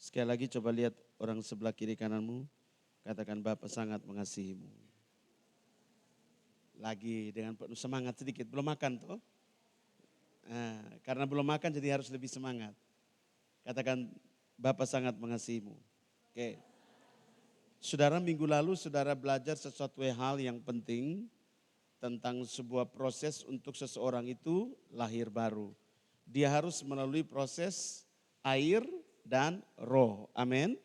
Sekali lagi coba lihat orang sebelah kiri kananmu, katakan Bapa sangat mengasihimu. Lagi dengan penuh semangat sedikit, belum makan toh? Karena belum makan jadi harus lebih semangat. Katakan Bapa sangat mengasihimu. Oke. Saudara, minggu lalu saudara belajar sesuatu hal yang penting tentang sebuah proses untuk seseorang itu lahir baru. Dia harus melalui proses air dan roh. Amin.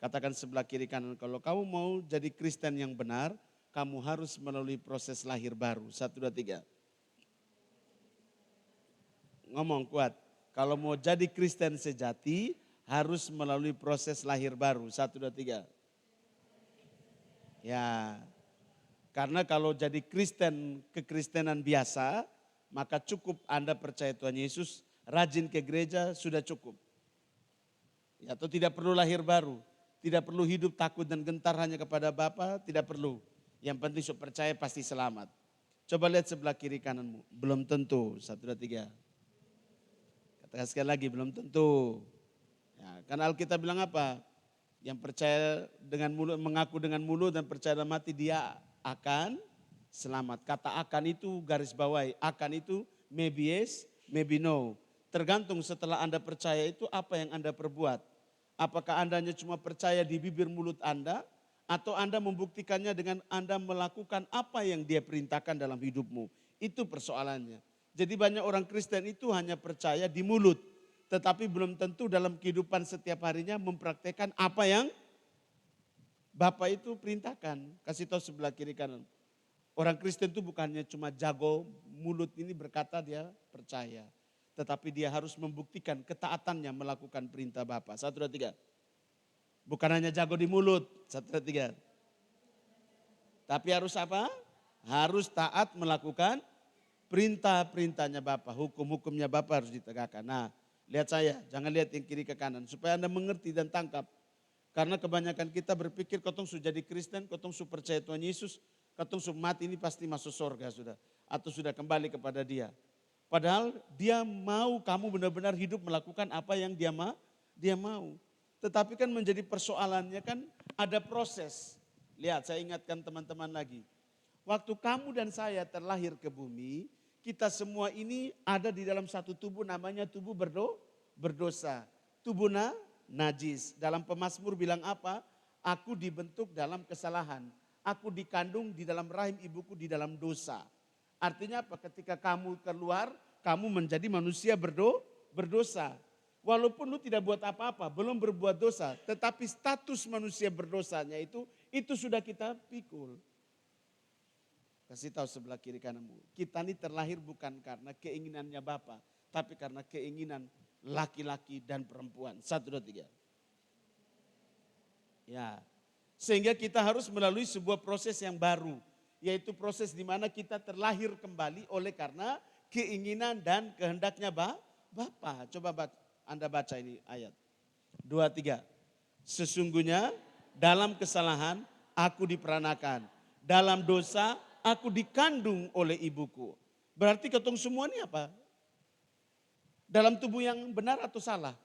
Katakan sebelah kiri kanan, kalau kamu mau jadi Kristen yang benar, kamu harus melalui proses lahir baru. 1, 2, 3. Ngomong kuat. Kalau mau jadi Kristen sejati, harus melalui proses lahir baru. 1, 2, 3. Ya, karena kalau jadi Kristen, kekristenan biasa, maka cukup Anda percaya Tuhan Yesus, rajin ke gereja sudah cukup. Ya, atau tidak perlu lahir baru, tidak perlu hidup takut dan gentar hanya kepada Bapa, tidak perlu. Yang penting sudah percaya pasti selamat. Coba lihat sebelah kiri kananmu, belum tentu. 1, 2, 3. Katakan sekali lagi, belum tentu. Ya, karena Alkitab bilang apa? Yang percaya dengan mulut, mengaku dengan mulut dan percaya dalam hati dia akan selamat. Kata akan itu garis bawahi, akan itu maybe yes, maybe no. Tergantung setelah Anda percaya itu apa yang Anda perbuat. Apakah Anda hanya cuma percaya di bibir mulut Anda, atau Anda membuktikannya dengan Anda melakukan apa yang dia perintahkan dalam hidupmu. Itu persoalannya. Jadi banyak orang Kristen itu hanya percaya di mulut, tetapi belum tentu dalam kehidupan setiap harinya mempraktekkan apa yang Bapak itu perintahkan. Kasih tahu sebelah kiri kanan. Orang Kristen itu bukannya cuma jago mulut ini berkata dia percaya. Tetapi dia harus membuktikan ketaatannya melakukan perintah Bapak. 1, 2, 3. Bukan hanya jago di mulut. 1, 2, 3. Tapi harus apa? Harus taat melakukan perintah-perintahnya Bapak. Hukum-hukumnya Bapak harus ditegakkan. Nah, lihat saya, jangan lihat yang kiri ke kanan. Supaya Anda mengerti dan tangkap. Karena kebanyakan kita berpikir kotong sudah jadi Kristen, kotong sudah percaya Tuhan Yesus, kotong sudah mati ini pasti masuk surga sudah. Atau sudah kembali kepada dia. Padahal dia mau kamu benar-benar hidup melakukan apa yang dia mau. Tetapi kan menjadi persoalannya kan ada proses. Lihat, saya ingatkan teman-teman lagi. Waktu kamu dan saya terlahir ke bumi, kita semua ini ada di dalam satu tubuh namanya tubuh berdosa. Tubuh najis. Dalam Pemazmur bilang apa? Aku dibentuk dalam kesalahan. Aku dikandung di dalam rahim ibuku di dalam dosa. Artinya apa? Ketika kamu keluar, kamu menjadi manusia berdosa. Walaupun lu tidak buat apa-apa, belum berbuat dosa. Tetapi status manusia berdosanya itu sudah kita pikul. Kasih tahu sebelah kiri kananmu. Kita ini terlahir bukan karena keinginannya Bapa, tapi karena keinginan laki-laki dan perempuan. 1, 2, 3. Ya. Sehingga kita harus melalui sebuah proses yang baru. Yaitu proses di mana kita terlahir kembali oleh karena keinginan dan kehendaknya Bapa. Coba Anda baca ini ayat. 2, 3. Sesungguhnya dalam kesalahan aku diperanakan. Dalam dosa aku dikandung oleh ibuku. Berarti ketong semua ini apa? Dalam tubuh yang benar atau salah?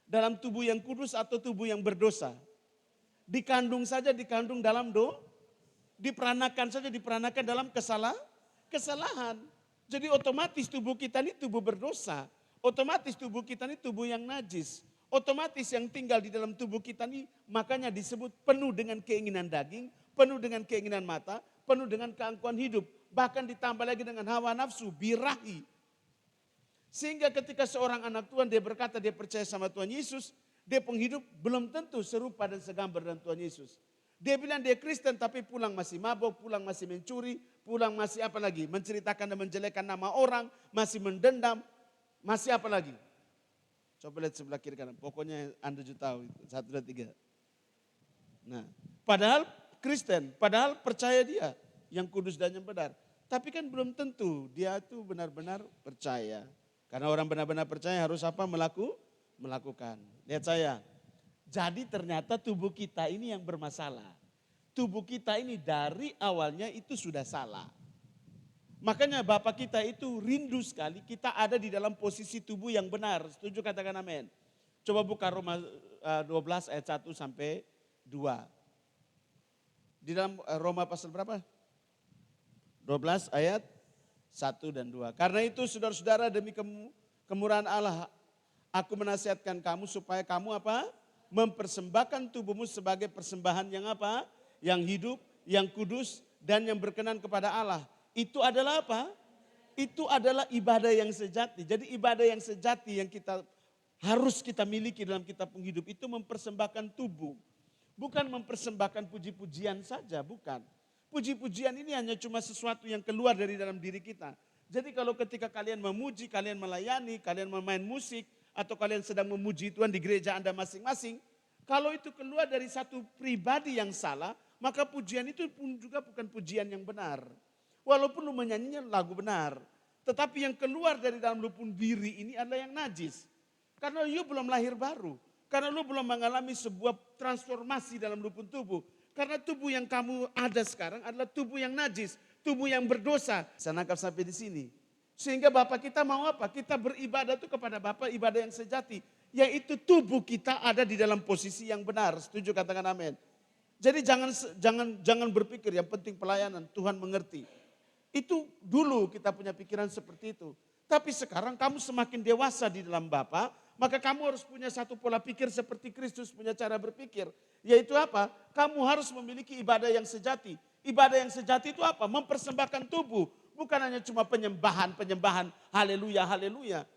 Dalam tubuh yang kudus atau tubuh yang berdosa? Dikandung saja dikandung dalam diperanakan saja diperanakan dalam kesalahan. Jadi otomatis tubuh kita ini tubuh berdosa. Otomatis tubuh kita ini tubuh yang najis. Otomatis yang tinggal di dalam tubuh kita ini makanya disebut penuh dengan keinginan daging, penuh dengan keinginan mata, penuh dengan keangkuhan hidup. Bahkan ditambah lagi dengan hawa nafsu, birahi. Sehingga ketika seorang anak Tuhan dia berkata dia percaya sama Tuhan Yesus, dia penghidup belum tentu serupa dan segambar dengan Tuhan Yesus. Dia bilang dia Kristen tapi pulang masih mabuk, pulang masih mencuri, pulang masih apa lagi? Menceritakan dan menjelekkan nama orang, masih mendendam, masih apa lagi? Coba lihat sebelah kiri kanan, pokoknya Anda juga tahu itu, 1, 2, 3. Nah, padahal Kristen, padahal percaya dia yang kudus dan yang benar. Tapi kan belum tentu dia itu benar-benar percaya. Karena orang benar-benar percaya harus apa? Melakukan. Lihat saya. Jadi ternyata tubuh kita ini yang bermasalah. Tubuh kita ini dari awalnya itu sudah salah. Makanya Bapak kita itu rindu sekali kita ada di dalam posisi tubuh yang benar. Setuju katakan amin. Coba buka Roma 12 ayat 1 sampai 2. Di dalam Roma pasal berapa? 12 ayat 1 dan 2. Karena itu saudara-saudara demi kemurahan Allah, aku menasihatkan kamu supaya kamu apa? Mempersembahkan tubuhmu sebagai persembahan yang apa? Yang hidup, yang kudus, dan yang berkenan kepada Allah. Itu adalah apa? Itu adalah ibadah yang sejati. Jadi ibadah yang sejati yang harus kita miliki dalam kitab penghidup itu mempersembahkan tubuh. Bukan mempersembahkan puji-pujian saja, bukan. Puji-pujian ini hanya cuma sesuatu yang keluar dari dalam diri kita. Jadi kalau ketika kalian memuji, kalian melayani, kalian memain musik, atau kalian sedang memuji Tuhan di gereja Anda masing-masing, kalau itu keluar dari satu pribadi yang salah, maka pujian itu pun juga bukan pujian yang benar. Walaupun lu menyanyinya lagu benar, tetapi yang keluar dari dalam lubuk diri ini adalah yang najis. Karena you belum lahir baru. Karena lu belum mengalami sebuah transformasi dalam lubuk tubuh. Karena tubuh yang kamu ada sekarang adalah tubuh yang najis, tubuh yang berdosa. Saya nangkap sampai di sini. Sehingga Bapak kita mau apa? Kita beribadah itu kepada Bapak, ibadah yang sejati. Yaitu tubuh kita ada di dalam posisi yang benar. Setuju, katakan amin. Jadi jangan berpikir yang penting pelayanan, Tuhan mengerti. Itu dulu kita punya pikiran seperti itu. Tapi sekarang kamu semakin dewasa di dalam Bapa, maka kamu harus punya satu pola pikir seperti Kristus punya cara berpikir. Yaitu apa? Kamu harus memiliki ibadah yang sejati. Ibadah yang sejati itu apa? Mempersembahkan tubuh. Bukan hanya cuma penyembahan, haleluya, haleluya.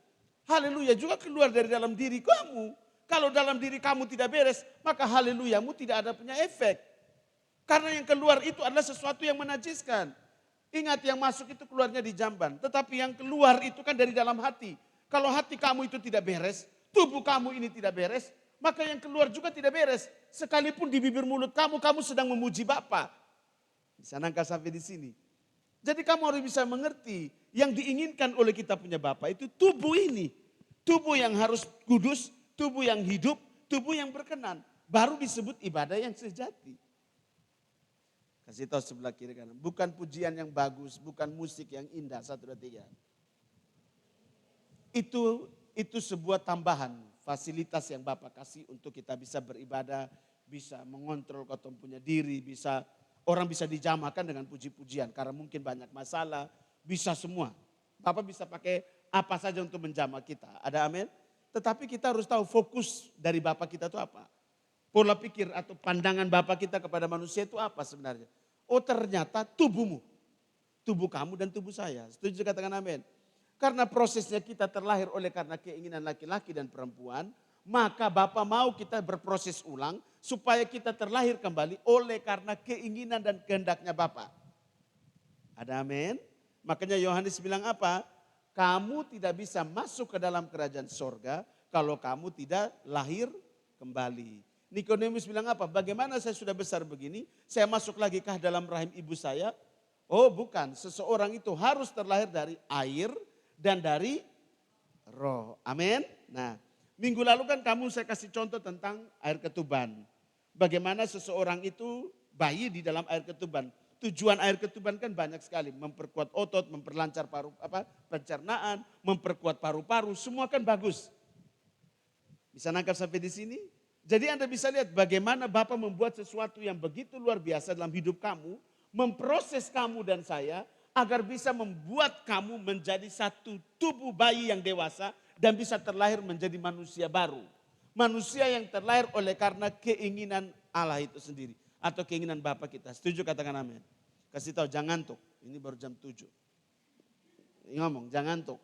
Haleluya juga keluar dari dalam diri kamu. Kalau dalam diri kamu tidak beres, maka haleluyamu tidak ada punya efek. Karena yang keluar itu adalah sesuatu yang menajiskan. Ingat, yang masuk itu keluarnya di jamban. Tetapi yang keluar itu kan dari dalam hati. Kalau hati kamu itu tidak beres, tubuh kamu ini tidak beres, maka yang keluar juga tidak beres. Sekalipun di bibir mulut kamu sedang memuji Bapa. Bisa nangka sampai di sini. Jadi kamu harus bisa mengerti yang diinginkan oleh kita punya Bapa itu tubuh ini. Tubuh yang harus kudus, tubuh yang hidup, tubuh yang berkenan. Baru disebut ibadah yang sejati. Kasih tahu sebelah kiri kanan. Bukan pujian yang bagus, bukan musik yang indah. 1, 2, 3. Itu sebuah tambahan fasilitas yang Bapak kasih untuk kita bisa beribadah, bisa mengontrol kota punya diri, orang bisa dijamakan dengan puji-pujian karena mungkin banyak masalah, bisa semua. Bapak bisa pakai apa saja untuk menjamah kita. Ada amin? Tetapi kita harus tahu fokus dari Bapak kita itu apa. Pola pikir atau pandangan Bapak kita kepada manusia itu apa sebenarnya? Oh, ternyata tubuhmu, tubuh kamu dan tubuh saya. Setuju, katakan amin. Karena prosesnya kita terlahir oleh karena keinginan laki-laki dan perempuan, maka Bapa mau kita berproses ulang supaya kita terlahir kembali oleh karena keinginan dan kehendaknya Bapa. Ada amin? Makanya Yohanes bilang apa? Kamu tidak bisa masuk ke dalam kerajaan sorga kalau kamu tidak lahir kembali. Nikodemus bilang apa? Bagaimana saya sudah besar begini, saya masuk lagi kah dalam rahim ibu saya? Oh bukan, seseorang itu harus terlahir dari air dan dari roh. Amin. Nah, minggu lalu kan saya kasih contoh tentang air ketuban. Bagaimana seseorang itu bayi di dalam air ketuban. Tujuan air ketuban kan banyak sekali, memperkuat otot, memperlancar pencernaan, memperkuat paru-paru, semua kan bagus. Bisa nangkap sampai di sini? Jadi Anda bisa lihat bagaimana Bapa membuat sesuatu yang begitu luar biasa dalam hidup kamu, memproses kamu dan saya, agar bisa membuat kamu menjadi satu tubuh bayi yang dewasa dan bisa terlahir menjadi manusia baru. Manusia yang terlahir oleh karena keinginan Allah itu sendiri. Atau keinginan Bapa kita. Setuju, katakan amin. Kasih tahu jangan ngantuk. Ini baru jam 7. Ngomong jangan ngantuk.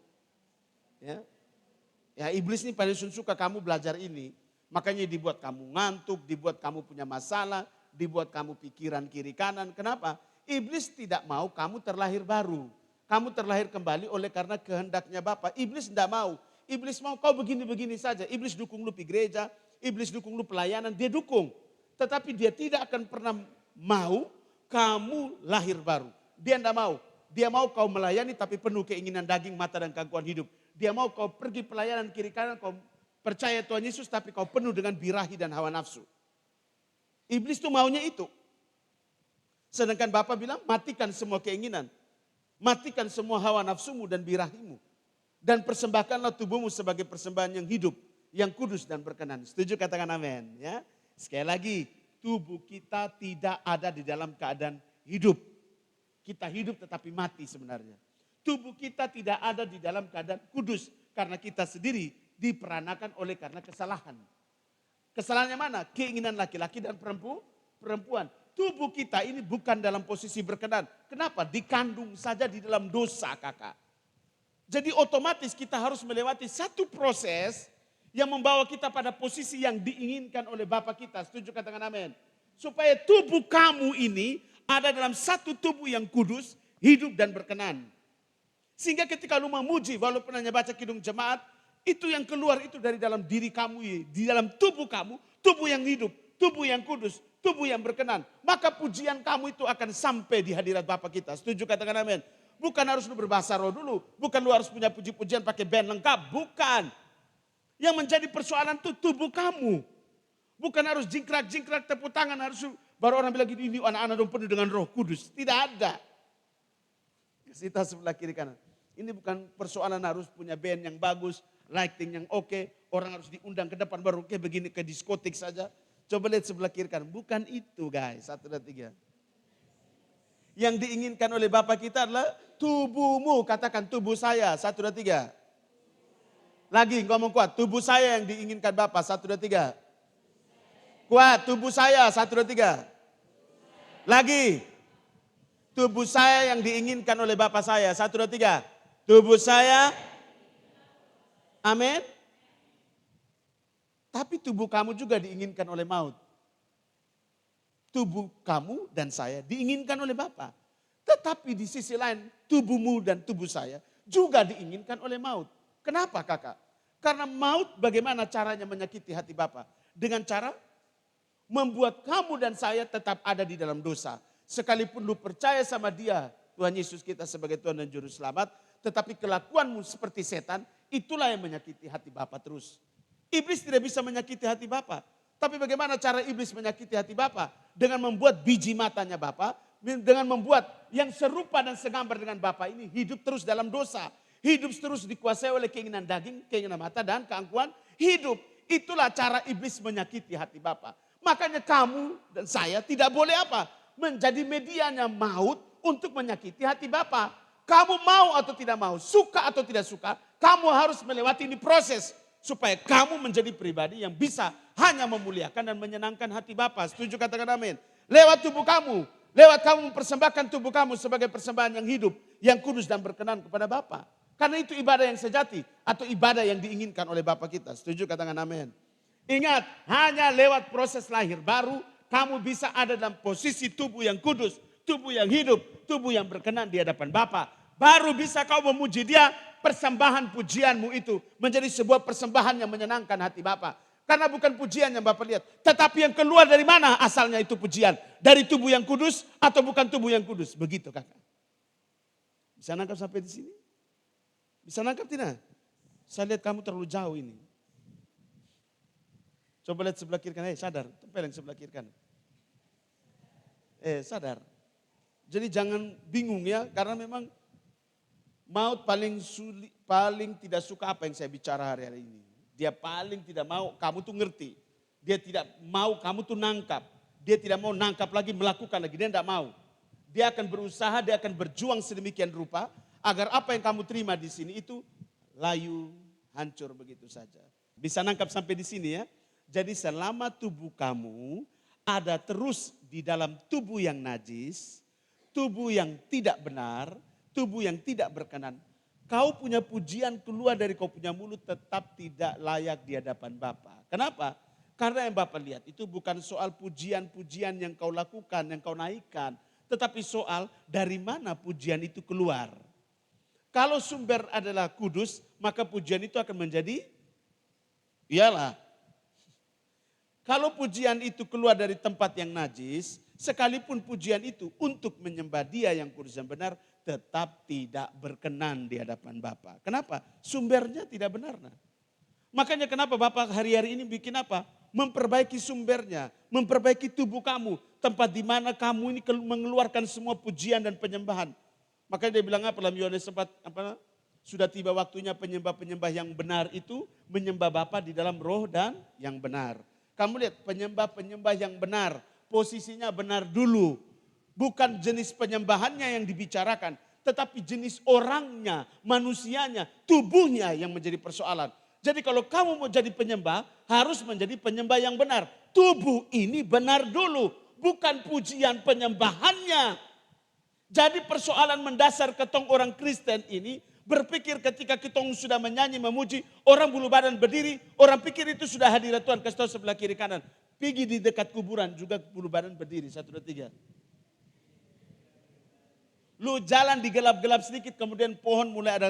Ya iblis ini paling suka kamu belajar ini. Makanya dibuat kamu ngantuk, dibuat kamu punya masalah, dibuat kamu pikiran kiri kanan. Kenapa? Iblis tidak mau kamu terlahir baru. Kamu terlahir kembali oleh karena kehendaknya Bapa. Iblis tidak mau. Iblis mau kau begini-begini saja. Iblis dukung lu pergi gereja, iblis dukung lu pelayanan, dia dukung. Tetapi dia tidak akan pernah mau kamu lahir baru. Dia tidak mau. Dia mau kau melayani tapi penuh keinginan daging, mata dan gangguan hidup. Dia mau kau pergi pelayanan kiri kanan, kau percaya Tuhan Yesus tapi kau penuh dengan birahi dan hawa nafsu. Iblis tuh maunya itu. Sedangkan Bapa bilang matikan semua keinginan. Matikan semua hawa nafsumu dan birahimu. Dan persembahkanlah tubuhmu sebagai persembahan yang hidup, yang kudus dan berkenan. Setuju, katakan amin. Ya. Sekali lagi, tubuh kita tidak ada di dalam keadaan hidup. Kita hidup tetapi mati sebenarnya. Tubuh kita tidak ada di dalam keadaan kudus karena kita sendiri diperanakan oleh karena kesalahan. Kesalahannya mana? Keinginan laki-laki dan perempuan. Tubuh kita ini bukan dalam posisi berkenan. Kenapa? Dikandung saja di dalam dosa, kakak. Jadi otomatis kita harus melewati satu proses yang membawa kita pada posisi yang diinginkan oleh Bapa kita. Setuju, katakan amin. Supaya tubuh kamu ini ada dalam satu tubuh yang kudus, hidup dan berkenan. Sehingga ketika lu memuji, walaupun hanya baca kidung jemaat, itu yang keluar itu dari dalam diri kamu, di dalam tubuh kamu, tubuh yang hidup, tubuh yang kudus, tubuh yang berkenan. Maka pujian kamu itu akan sampai di hadirat Bapa kita. Setuju, katakan amin. Bukan harus lu berbahasa roh dulu. Bukan lu harus punya puji-pujian pakai band lengkap. Bukan. Yang menjadi persoalan itu tubuh kamu. Bukan harus jingkrak-jingkrak tepuk tangan. Harus baru orang bilang ini anak-anak dong penuh dengan Roh Kudus. Tidak ada. Kasih tahu sebelah kiri kanan. Ini bukan persoalan harus punya band yang bagus. Lighting yang oke. Orang harus diundang ke depan baru oke begini ke diskotik saja. Coba lihat sebelah kiri kanan. Bukan itu guys. 1, 2, 3. Yang diinginkan oleh Bapa kita adalah tubuhmu. Katakan tubuh saya. 1, 2, 3. Lagi ngomong kuat. Tubuh saya yang diinginkan Bapa. 1, 2, 3. Kuat. Tubuh saya. 1, 2, 3. Lagi. Tubuh saya yang diinginkan oleh Bapa saya. 1, 2, 3. Tubuh saya. Amin. Tapi tubuh kamu juga diinginkan oleh maut. Tubuh kamu dan saya diinginkan oleh Bapa. Tetapi di sisi lain tubuhmu dan tubuh saya juga diinginkan oleh maut. Kenapa kakak? Karena maut bagaimana caranya menyakiti hati Bapa? Dengan cara membuat kamu dan saya tetap ada di dalam dosa. Sekalipun lu percaya sama Dia, Tuhan Yesus kita sebagai Tuhan dan Juru Selamat. Tetapi kelakuanmu seperti setan, itulah yang menyakiti hati Bapa terus. Iblis tidak bisa menyakiti hati Bapa. Tapi bagaimana cara iblis menyakiti hati Bapa? Dengan membuat biji matanya Bapa, dengan membuat yang serupa dan segambar dengan Bapa ini hidup terus dalam dosa. Hidup terus dikuasai oleh keinginan daging, keinginan mata dan keangkuhan hidup. Itulah cara iblis menyakiti hati Bapa. Makanya kamu dan saya tidak boleh apa? Menjadi medianya maut untuk menyakiti hati Bapa. Kamu mau atau tidak mau, suka atau tidak suka, kamu harus melewati ini proses. Supaya kamu menjadi pribadi yang bisa hanya memuliakan dan menyenangkan hati Bapa. Setuju, katakan amin. Lewat tubuh kamu. Lewat kamu mempersembahkan tubuh kamu sebagai persembahan yang hidup. Yang kudus dan berkenan kepada Bapa. Karena itu ibadah yang sejati. Atau ibadah yang diinginkan oleh Bapa kita. Setuju, katakan amin. Ingat, hanya lewat proses lahir baru. Kamu bisa ada dalam posisi tubuh yang kudus. Tubuh yang hidup. Tubuh yang berkenan di hadapan Bapa. Baru bisa kau memuji Dia. Persembahan pujianmu itu menjadi sebuah persembahan yang menyenangkan hati Bapa. Karena bukan pujian yang Bapak lihat. Tetapi yang keluar dari mana asalnya itu pujian. Dari tubuh yang kudus atau bukan tubuh yang kudus. Begitu kakak. Bisa nangkap sampai di sini? Bisa nangkap tidak? Saya lihat kamu terlalu jauh ini. Coba lihat sebelah kiri kanan. Sadar. Tempel yang sebelah kiri kanan. Sadar. Jadi jangan bingung ya. Karena memang maut paling sulit, paling tidak suka apa yang saya bicara hari-hari ini. Dia paling tidak mau kamu tuh ngerti. Dia tidak mau kamu tuh nangkap. Dia tidak mau nangkap lagi, melakukan lagi. Dia tidak mau. Dia akan berusaha, dia akan berjuang sedemikian rupa. Agar apa yang kamu terima di sini itu layu, hancur begitu saja. Bisa nangkap sampai di sini ya. Jadi selama tubuh kamu ada terus di dalam tubuh yang najis, tubuh yang tidak benar, tubuh yang tidak berkenan. Kau punya pujian keluar dari kau punya mulut tetap tidak layak di hadapan Bapa. Kenapa? Karena yang Bapa lihat itu bukan soal pujian-pujian yang kau lakukan, yang kau naikkan. Tetapi soal dari mana pujian itu keluar. Kalau sumber adalah kudus, maka pujian itu akan menjadi, iyalah. Kalau pujian itu keluar dari tempat yang najis, sekalipun pujian itu untuk menyembah Dia yang kudus dan benar, tetap tidak berkenan di hadapan Bapa. Kenapa? Sumbernya tidak benar. Nah. Makanya kenapa Bapak hari-hari ini bikin apa? Memperbaiki sumbernya, memperbaiki tubuh kamu, tempat di mana kamu ini mengeluarkan semua pujian dan penyembahan. Makanya dia bilang apa dalam Yohanes 4, Sudah tiba waktunya penyembah-penyembah yang benar itu menyembah Bapa di dalam roh dan yang benar. Kamu lihat penyembah-penyembah yang benar, posisinya benar dulu. Bukan jenis penyembahannya yang dibicarakan, tetapi jenis orangnya, manusianya, tubuhnya yang menjadi persoalan. Jadi kalau kamu mau jadi penyembah, harus menjadi penyembah yang benar. Tubuh ini benar dulu, bukan pujian penyembahannya. Jadi persoalan mendasar ketong orang Kristen ini berpikir ketika kita sudah menyanyi, memuji, orang bulu badan berdiri, orang pikir itu sudah hadirat Tuhan. Kasih tahu sebelah kiri kanan. Pergi di dekat kuburan juga bulu badan berdiri. 1, 2, 3. Lu jalan di gelap-gelap sedikit kemudian pohon mulai ada,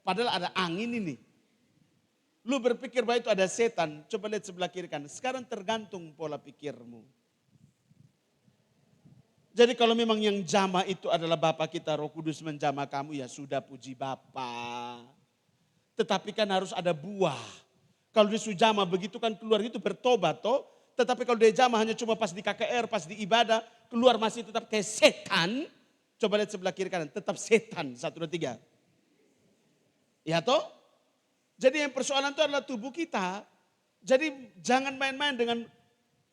padahal ada angin ini. Lu berpikir bahwa itu ada setan, coba lihat sebelah kiri kanan. Sekarang tergantung pola pikirmu. Jadi kalau memang yang jama itu adalah Bapa kita, Roh Kudus menjama kamu, ya sudah puji Bapa. Tetapi kan harus ada buah. Kalau dia sujama begitu kan keluar itu bertobat toh. Tetapi kalau dia jama hanya cuma pas di KKR, pas di ibadah, keluar masih tetap kayak setan. Coba lihat sebelah kiri kanan, tetap setan. 1, 2, 3. Ya toh? Jadi yang persoalan itu adalah tubuh kita. Jadi jangan main-main dengan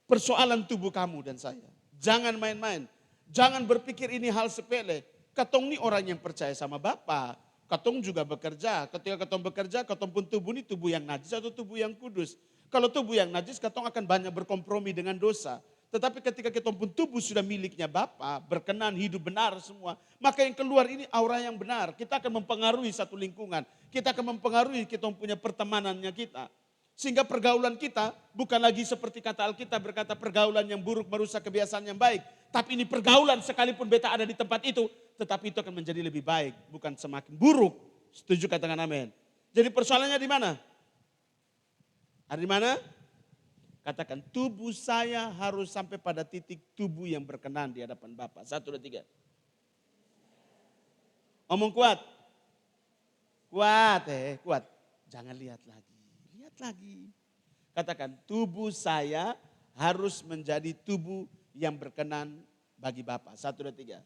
persoalan tubuh kamu dan saya. Jangan main-main. Jangan berpikir ini hal sepele. Katong ini orang yang percaya sama Bapa. Katong juga bekerja. Ketika katong bekerja, katong pun tubuh ini tubuh yang najis atau tubuh yang kudus. Kalau tubuh yang najis, katong akan banyak berkompromi dengan dosa. Tetapi ketika kita pun tubuh sudah miliknya Bapa, berkenan, hidup benar semua. Maka yang keluar ini aura yang benar. Kita akan mempengaruhi satu lingkungan. Kita akan mempengaruhi kita punya pertemanannya kita. Sehingga pergaulan kita bukan lagi seperti kata Alkitab berkata pergaulan yang buruk merusak kebiasaan yang baik. Tapi ini pergaulan sekalipun beta ada di tempat itu. Tetapi itu akan menjadi lebih baik. Bukan semakin buruk. Setuju katakan amin. Jadi persoalannya di mana? Ada di mana? Katakan tubuh saya harus sampai pada titik tubuh yang berkenan di hadapan Bapa. 1, 2, 3. Omong kuat. Kuat kuat. Jangan lihat lagi. Lihat lagi. Katakan tubuh saya harus menjadi tubuh yang berkenan bagi Bapa. 1, 2, 3.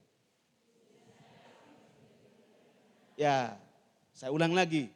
Ya, saya ulang lagi.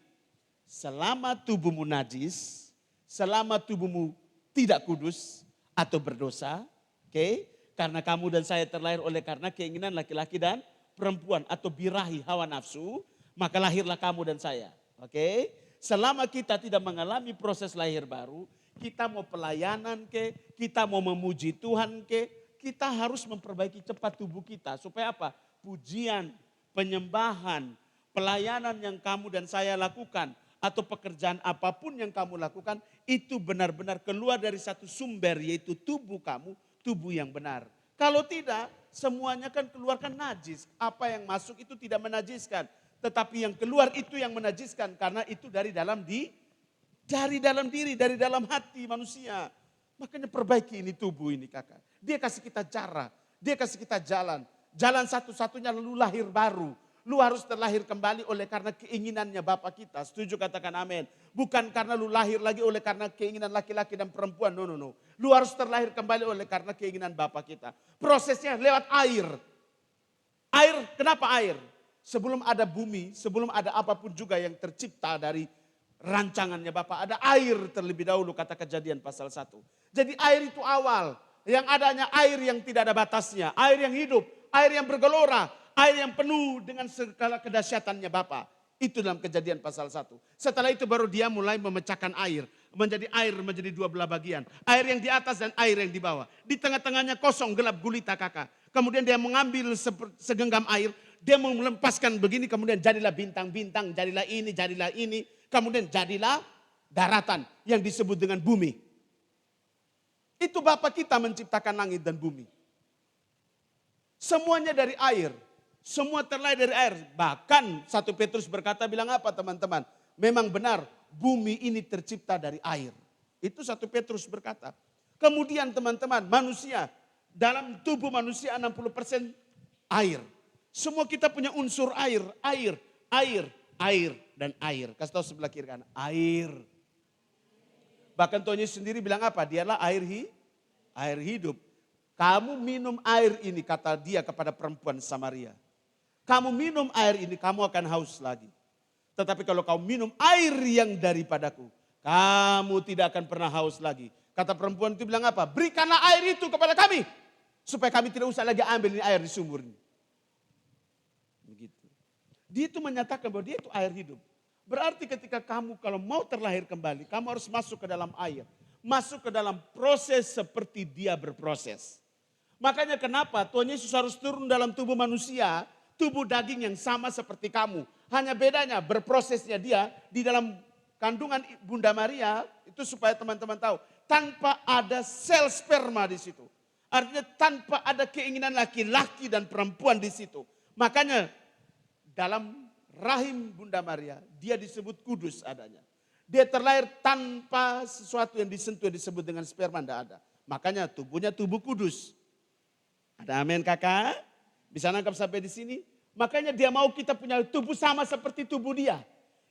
Selama tubuhmu najis, selama tubuhmu tidak kudus atau berdosa, oke? Karena kamu dan saya terlahir oleh karena keinginan laki-laki dan perempuan atau birahi hawa nafsu, maka lahirlah kamu dan saya, oke? Selama kita tidak mengalami proses lahir baru, kita mau pelayanan ke, kita mau memuji Tuhan ke, kita harus memperbaiki cepat tubuh kita. Supaya apa? Pujian, penyembahan, pelayanan yang kamu dan saya lakukan, atau pekerjaan apapun yang kamu lakukan, itu benar-benar keluar dari satu sumber, yaitu tubuh kamu, tubuh yang benar. Kalau tidak, semuanya kan keluarkan najis. Apa yang masuk itu tidak menajiskan. Tetapi yang keluar itu yang menajiskan, karena itu dari dalam diri, dari dalam hati manusia. Makanya perbaiki ini tubuh ini kakak. Dia kasih kita cara, dia kasih kita jalan. Jalan satu-satunya lalu lahir baru. Lu harus terlahir kembali oleh karena keinginannya Bapa kita. Setuju katakan amin. Bukan karena lu lahir lagi oleh karena keinginan laki-laki dan perempuan. No. Lu harus terlahir kembali oleh karena keinginan Bapa kita. Prosesnya lewat air. Air, kenapa air? Sebelum ada bumi, sebelum ada apapun juga yang tercipta dari rancangannya Bapa, ada air terlebih dahulu, kata Kejadian pasal 1. Jadi air itu awal. Yang adanya air yang tidak ada batasnya. Air yang hidup, air yang bergelora. Air yang penuh dengan segala kedahsyatannya Bapa. Itu dalam Kejadian pasal 1. Setelah itu baru dia mulai memecahkan air. Menjadi dua belah bagian. Air yang di atas dan air yang di bawah. Di tengah-tengahnya kosong, gelap gulita kakak. Kemudian dia mengambil segenggam air. Dia melepaskan begini, kemudian jadilah bintang-bintang. Jadilah ini. Kemudian jadilah daratan yang disebut dengan bumi. Itu Bapa kita menciptakan langit dan bumi. Semuanya dari air. Semua terlahir dari air. Bahkan 1 Petrus berkata bilang apa teman-teman? Memang benar bumi ini tercipta dari air. Itu 1 Petrus berkata. Kemudian teman-teman manusia. Dalam tubuh manusia 60% air. Semua kita punya unsur air. Air dan air. Kasih tahu sebelah kiri kanan. Air. Bahkan Tuhan Yesus sendiri bilang apa? Dialah air hidup. Kamu minum air ini, kata dia kepada perempuan Samaria. Kamu minum air ini, kamu akan haus lagi. Tetapi kalau kau minum air yang daripadaku, kamu tidak akan pernah haus lagi. Kata perempuan itu bilang apa? Berikanlah air itu kepada kami. Supaya kami tidak usah lagi ambil ini air di sumur ini. Begitu. Dia itu menyatakan bahwa dia itu air hidup. Berarti ketika kamu kalau mau terlahir kembali, kamu harus masuk ke dalam air. Masuk ke dalam proses seperti dia berproses. Makanya kenapa Tuhan Yesus harus turun dalam tubuh manusia, tubuh daging yang sama seperti kamu. Hanya bedanya berprosesnya dia di dalam kandungan Bunda Maria, itu supaya teman-teman tahu. Tanpa ada sel sperma di situ. Artinya tanpa ada keinginan laki-laki dan perempuan di situ. Makanya dalam rahim Bunda Maria, dia disebut kudus adanya. Dia terlahir tanpa sesuatu yang disentuh yang disebut dengan sperma, tidak ada. Makanya tubuhnya tubuh kudus. Ada amin kakak? Bisa nangkap sampai di sini? Makanya dia mau kita punya tubuh sama seperti tubuh dia.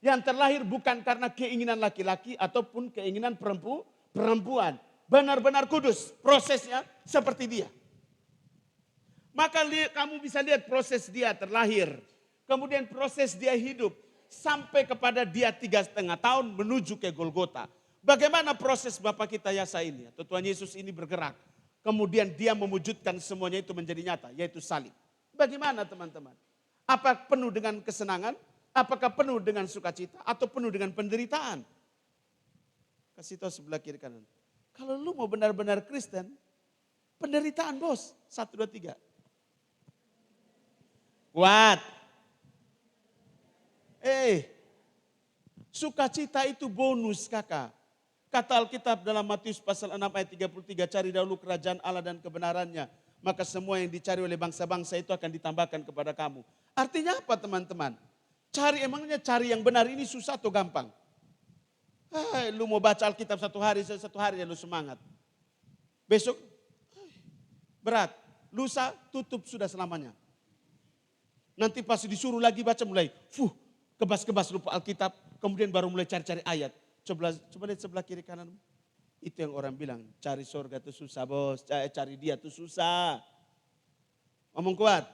Yang terlahir bukan karena keinginan laki-laki ataupun keinginan perempuan. Benar-benar kudus, prosesnya seperti dia. Maka kamu bisa lihat proses dia terlahir. Kemudian proses dia hidup sampai kepada dia 3,5 tahun menuju ke Golgota. Bagaimana proses Bapak kita Yasa ini atau Tuhan Yesus ini bergerak. Kemudian dia mewujudkan semuanya itu menjadi nyata, yaitu salib. Bagaimana teman-teman? Apa penuh dengan kesenangan? Apakah penuh dengan sukacita atau penuh dengan penderitaan? Kasih tahu sebelah kiri kanan. Kalau lu mau benar-benar Kristen, penderitaan bos. 1, 2, 3. Kuat. Sukacita itu bonus kakak. Kata Alkitab dalam Matius pasal 6 ayat 33, cari dahulu kerajaan Allah dan kebenarannya. Maka semua yang dicari oleh bangsa-bangsa itu akan ditambahkan kepada kamu. Artinya apa teman-teman? Emangnya cari yang benar ini susah atau gampang? Lu mau baca Alkitab satu hari ya lu semangat. Besok berat. Lusa tutup sudah selamanya. Nanti pas disuruh lagi baca mulai kebas-kebas lupa Alkitab. Kemudian baru mulai cari-cari ayat. Coba lihat sebelah kiri kanan. Itu yang orang bilang cari surga itu susah bos. Cari dia itu susah. Ngomong kuat.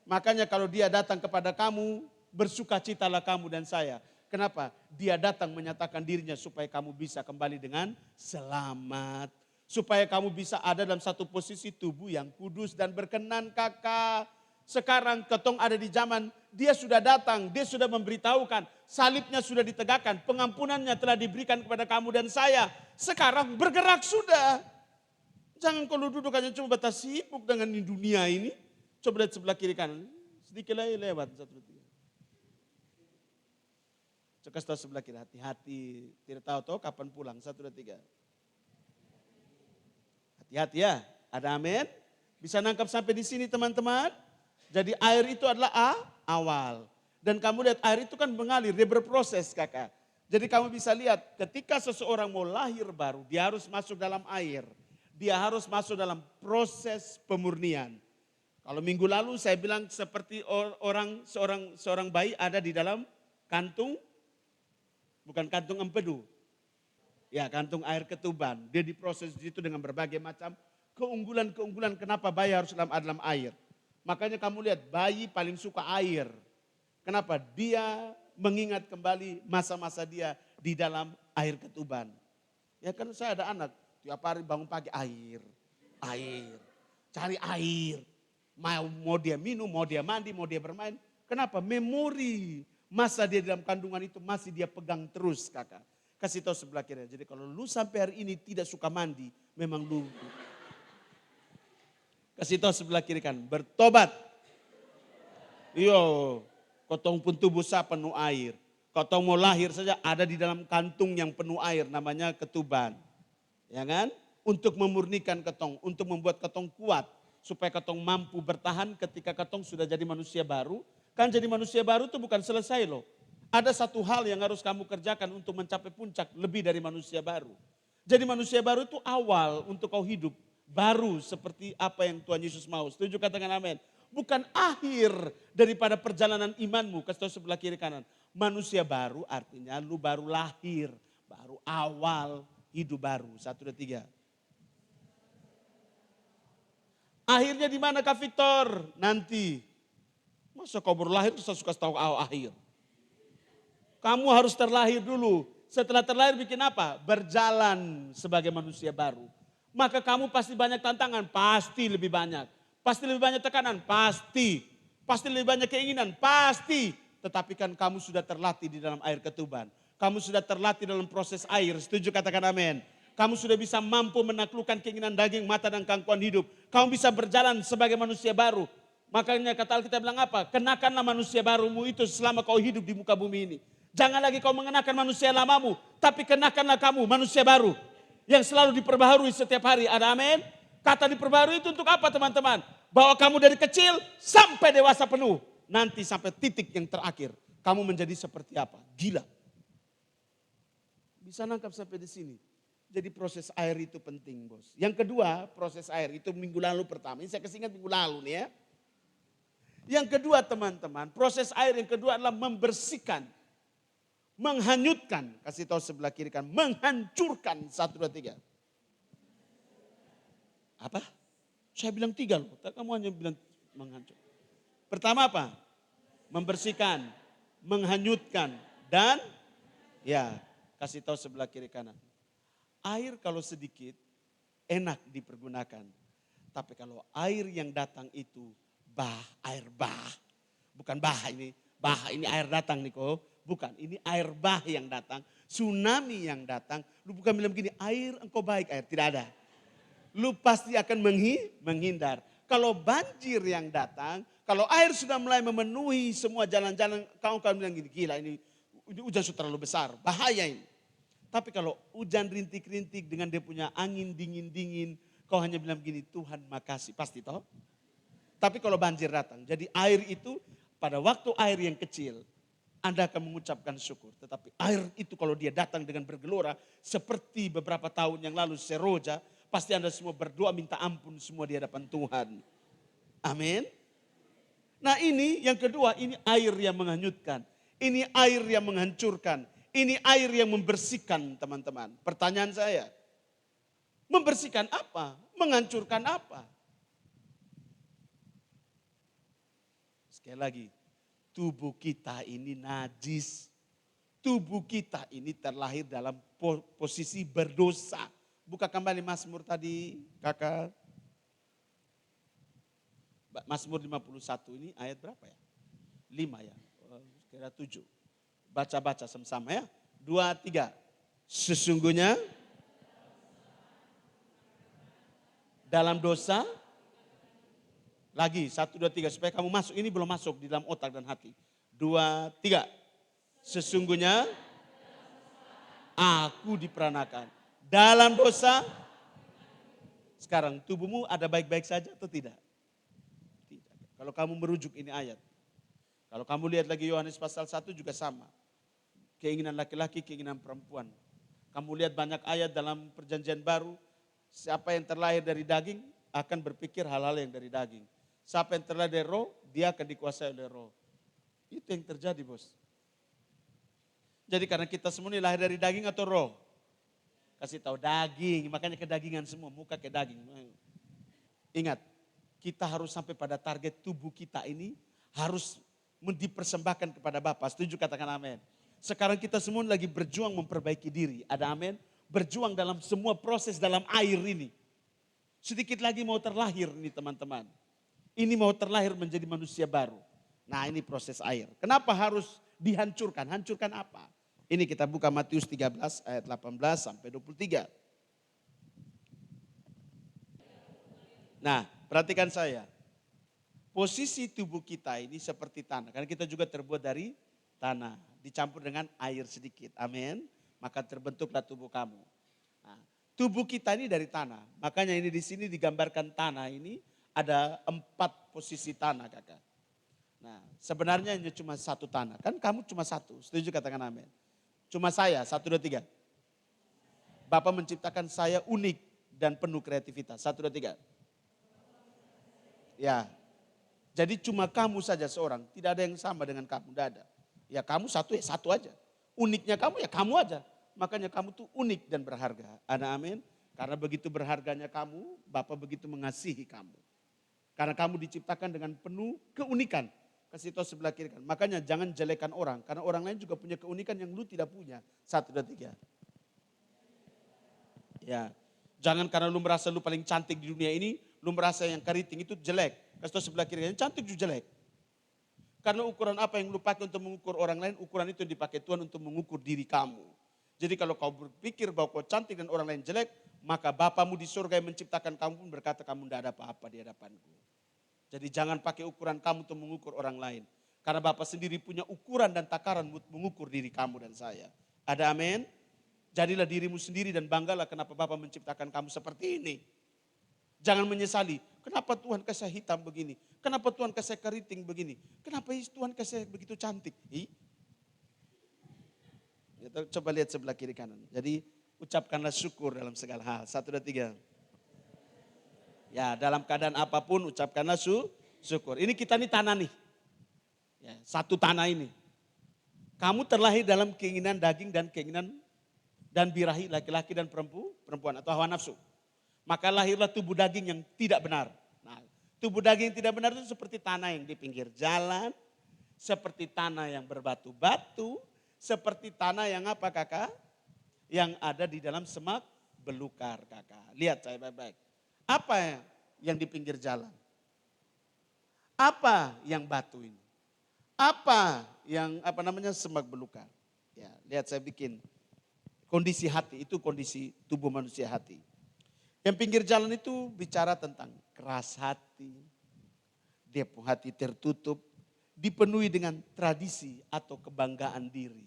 Makanya kalau dia datang kepada kamu, bersukacitalah kamu dan saya. Kenapa? Dia datang menyatakan dirinya supaya kamu bisa kembali dengan selamat. Supaya kamu bisa ada dalam satu posisi tubuh yang kudus dan berkenan kakak. Sekarang ketong ada di zaman, dia sudah datang, dia sudah memberitahukan. Salibnya sudah ditegakkan, pengampunannya telah diberikan kepada kamu dan saya. Sekarang bergerak sudah. Jangan kalau duduk hanya cuma batas sibuk dengan dunia ini. Coba lihat sebelah kiri kanan, sedikit lagi lewat. 1, 2, 3. Cekas tahu sebelah kiri, hati-hati. Tidak tahu kapan pulang. 1, 2, 3. Hati-hati ya, ada amin. Bisa nangkap sampai di sini teman-teman. Jadi air itu adalah awal. Dan kamu lihat air itu kan mengalir, dia berproses kakak. Jadi kamu bisa lihat ketika seseorang mau lahir baru, dia harus masuk dalam air. Dia harus masuk dalam proses pemurnian. Kalau minggu lalu saya bilang seperti seorang bayi ada di dalam kantung, bukan kantung empedu. Ya kantung air ketuban. Dia diproses di situ dengan berbagai macam keunggulan-keunggulan kenapa bayi harus dalam air. Makanya kamu lihat bayi paling suka air. Kenapa? Dia mengingat kembali masa-masa dia di dalam air ketuban. Ya kan saya ada anak, tiap hari bangun pagi air, cari air. Mau dia minum, mau dia mandi, mau dia bermain. Kenapa? Memori masa dia dalam kandungan itu masih dia pegang terus kakak. Kasih tahu sebelah kiri. Jadi kalau lu sampai hari ini tidak suka mandi, memang lu. Kasih tahu sebelah kiri kan, bertobat. Yo, kotong pun tubuh saya penuh air. Kotong mau lahir saja ada di dalam kantung yang penuh air namanya ketuban. Ya kan? Untuk memurnikan ketong, untuk membuat ketong kuat. Supaya ketong mampu bertahan ketika ketong sudah jadi manusia baru. Kan jadi manusia baru itu bukan selesai loh. Ada satu hal yang harus kamu kerjakan untuk mencapai puncak lebih dari manusia baru. Jadi manusia baru itu awal untuk kau hidup. Baru seperti apa yang Tuhan Yesus mau. Setuju katakan amin. Bukan akhir daripada perjalanan imanmu. Kasih tahu sebelah kiri kanan. Manusia baru artinya lu baru lahir. Baru awal hidup baru. 1, 2, 3. Akhirnya di mana Kak Victor? Nanti. Masa kau baru lahir terus suka tahu akhir. Kamu harus terlahir dulu. Setelah terlahir bikin apa? Berjalan sebagai manusia baru. Maka kamu pasti banyak tantangan, pasti lebih banyak. Pasti lebih banyak tekanan, pasti. Pasti lebih banyak keinginan, pasti. Tetapi kan kamu sudah terlatih di dalam air ketuban. Kamu sudah terlatih dalam proses air, setuju katakan amin. Kamu sudah bisa mampu menaklukkan keinginan daging, mata dan gangguan hidup. Kamu bisa berjalan sebagai manusia baru. Makanya kata Alkitab bilang apa? Kenakanlah manusia barumu itu selama kau hidup di muka bumi ini. Jangan lagi kau mengenakan manusia lamamu, tapi kenakanlah kamu manusia baru yang selalu diperbaharui setiap hari. Ada amin? Kata diperbaharui itu untuk apa teman-teman? Bahwa kamu dari kecil sampai dewasa penuh. Nanti sampai titik yang terakhir. Kamu menjadi seperti apa? Gila. Bisa nangkap sampai di sini. Jadi proses air itu penting, bos. Yang kedua, proses air itu minggu lalu pertama. Ini saya kasih ingat minggu lalu nih ya. Yang kedua teman-teman, proses air yang kedua adalah membersihkan. Menghanyutkan, kasih tahu sebelah kiri kan, menghancurkan, 1, 2, 3. Apa? Saya bilang 3 loh, kamu hanya bilang menghancur. Pertama apa? Membersihkan, menghanyutkan, dan ya kasih tahu sebelah kiri kanan. Air kalau sedikit enak dipergunakan. Tapi kalau air yang datang itu air bah. Bukan bah ini air datang nih kok. Bukan, ini air bah yang datang, tsunami yang datang. Lu bukan bilang begini, air engkau baik, air tidak ada. Lu pasti akan menghindar. Kalau banjir yang datang, kalau air sudah mulai memenuhi semua jalan-jalan, kau akan bilang gini, gila ini hujan sudah terlalu besar, bahaya ini. Tapi kalau hujan rintik-rintik dengan dia punya angin dingin-dingin, kau hanya bilang begini, Tuhan makasih, pasti toh. Tapi kalau banjir datang, jadi air itu pada waktu air yang kecil, Anda akan mengucapkan syukur. Tetapi air itu kalau dia datang dengan bergelora, seperti beberapa tahun yang lalu Seroja, pasti Anda semua berdoa minta ampun semua di hadapan Tuhan. Amin. Nah ini yang kedua, ini air yang menghanyutkan. Ini air yang menghancurkan. Ini air yang membersihkan teman-teman. Pertanyaan saya, membersihkan apa? Menghancurkan apa? Sekali lagi, tubuh kita ini najis. Tubuh kita ini terlahir dalam posisi berdosa. Buka kembali Mazmur tadi, kakak. Mazmur 51 ini ayat berapa ya? 5 ya, kira 7. Baca-baca sama-sama ya. 2, 3. Sesungguhnya dalam dosa. Lagi 1, 2, 3 supaya kamu masuk. Ini belum masuk di dalam otak dan hati. 2, 3. Sesungguhnya aku diperanakan dalam dosa. Sekarang tubuhmu ada baik-baik saja atau tidak? Tidak. Kalau kamu merujuk ini ayat. Kalau kamu lihat lagi Yohanes pasal 1 juga sama. Keinginan laki-laki, keinginan perempuan. Kamu lihat banyak ayat dalam perjanjian baru. Siapa yang terlahir dari daging akan berpikir hal-hal yang dari daging. Siapa yang terlahir dari roh, dia akan dikuasai oleh roh. Itu yang terjadi bos. Jadi karena kita semua ini lahir dari daging atau roh? Kasih tahu daging, makanya kedagingan semua, muka ke daging. Ingat, kita harus sampai pada target tubuh kita ini harus dipersembahkan kepada Bapa. Setuju katakan amin. Sekarang kita semua lagi berjuang memperbaiki diri. Ada amin? Berjuang dalam semua proses dalam air ini. Sedikit lagi mau terlahir nih teman-teman. Ini mau terlahir menjadi manusia baru. Nah ini proses air. Kenapa harus dihancurkan? Hancurkan apa? Ini kita buka Matius 13 ayat 18 sampai 23. Nah perhatikan saya. Posisi tubuh kita ini seperti tanah. Karena kita juga terbuat dari tanah. Dicampur dengan air sedikit. Amin. Maka terbentuklah tubuh kamu. Nah, tubuh kita ini dari tanah. Makanya ini di sini digambarkan tanah ini. Ada 4 posisi tanah kakak. Nah sebenarnya hanya cuma 1 tanah. Kan kamu cuma 1. Setuju katakan amin. Cuma saya 1, 2, 3. Bapa menciptakan saya unik dan penuh kreativitas. 1, 2, 3. Ya. Jadi cuma kamu saja seorang. Tidak ada yang sama dengan kamu. Tidak ada. Ya kamu satu ya satu aja. Uniknya kamu ya kamu aja. Makanya kamu tuh unik dan berharga. Ada amin. Karena begitu berharganya kamu, Bapa begitu mengasihi kamu. Karena kamu diciptakan dengan penuh keunikan. Kasih tahu sebelah kiri kan. Makanya jangan jelekan orang. Karena orang lain juga punya keunikan yang lu tidak punya. 1, 2, 3. Ya. Jangan karena lu merasa lu paling cantik di dunia ini. Lu merasa yang keriting itu jelek. Kasih tahu sebelah kiri. Yang cantik juga jelek. Karena ukuran apa yang lu pakai untuk mengukur orang lain. Ukuran itu yang dipakai Tuhan untuk mengukur diri kamu. Jadi kalau kau berpikir bahwa kau cantik dan orang lain jelek. Maka Bapamu di surga yang menciptakan kamu pun berkata kamu tidak ada apa-apa di hadapanku. Jadi jangan pakai ukuran kamu untuk mengukur orang lain. Karena Bapa sendiri punya ukuran dan takaran untuk mengukur diri kamu dan saya. Ada amin? Jadilah dirimu sendiri dan banggalah kenapa Bapa menciptakan kamu seperti ini. Jangan menyesali. Kenapa Tuhan kasih hitam begini? Kenapa Tuhan kasih keriting begini? Kenapa Tuhan kasih begitu cantik? Coba lihat sebelah kiri kanan. Jadi ucapkanlah syukur dalam segala hal. 1, 2, 3. Ya, dalam keadaan apapun ucapkanlah syukur. Ini kita nih tanah nih. Ya, satu tanah ini. Kamu terlahir dalam keinginan daging dan keinginan dan birahi laki-laki dan perempuan atau hawa nafsu. Maka lahirlah tubuh daging yang tidak benar. Nah, tubuh daging yang tidak benar itu seperti tanah yang di pinggir jalan, seperti tanah yang berbatu-batu, seperti tanah yang apa kakak? Yang ada di dalam semak belukar kakak. Lihat saya baik-baik. Apa yang di pinggir jalan? Apa yang batu ini? Apa yang semak belukar? Ya, lihat saya bikin kondisi hati, itu kondisi tubuh manusia hati. Yang pinggir jalan itu bicara tentang keras hati, dia pun hati tertutup, dipenuhi dengan tradisi atau kebanggaan diri.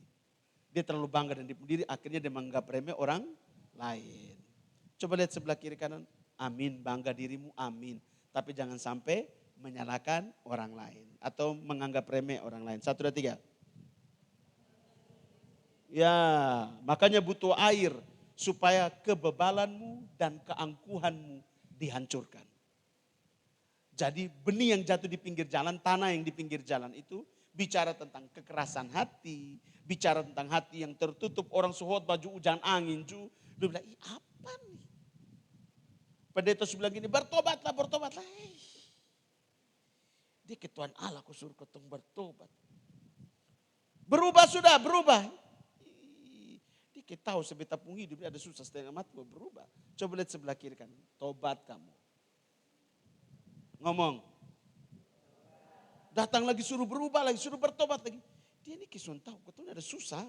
Dia terlalu bangga dan dipenuhi diri, akhirnya dia menganggap remeh orang lain. Coba lihat sebelah kiri kanan, amin, bangga dirimu, amin. Tapi jangan sampai menyalahkan orang lain atau menganggap remeh orang lain. 1, 2, 3. Ya, makanya butuh air supaya kebebalanmu dan keangkuhanmu dihancurkan. Jadi benih yang jatuh di pinggir jalan, tanah yang di pinggir jalan itu bicara tentang kekerasan hati, bicara tentang hati yang tertutup, orang suhot baju hujan angin ju. Dia bilang, apa nih? Pendeta bilang gini, bertobatlah. Dia ke Tuhan Allah, aku suruh ketemu bertobat. Berubah sudah, berubah. Dia tahu sebetulnya pun hidup ada susah setengah mati berubah. Coba lihat sebelah kiri kan, tobat kamu. Ngomong. Datang lagi suruh berubah lagi, suruh bertobat lagi. Dia ini kisuan tahu, kau ada susah.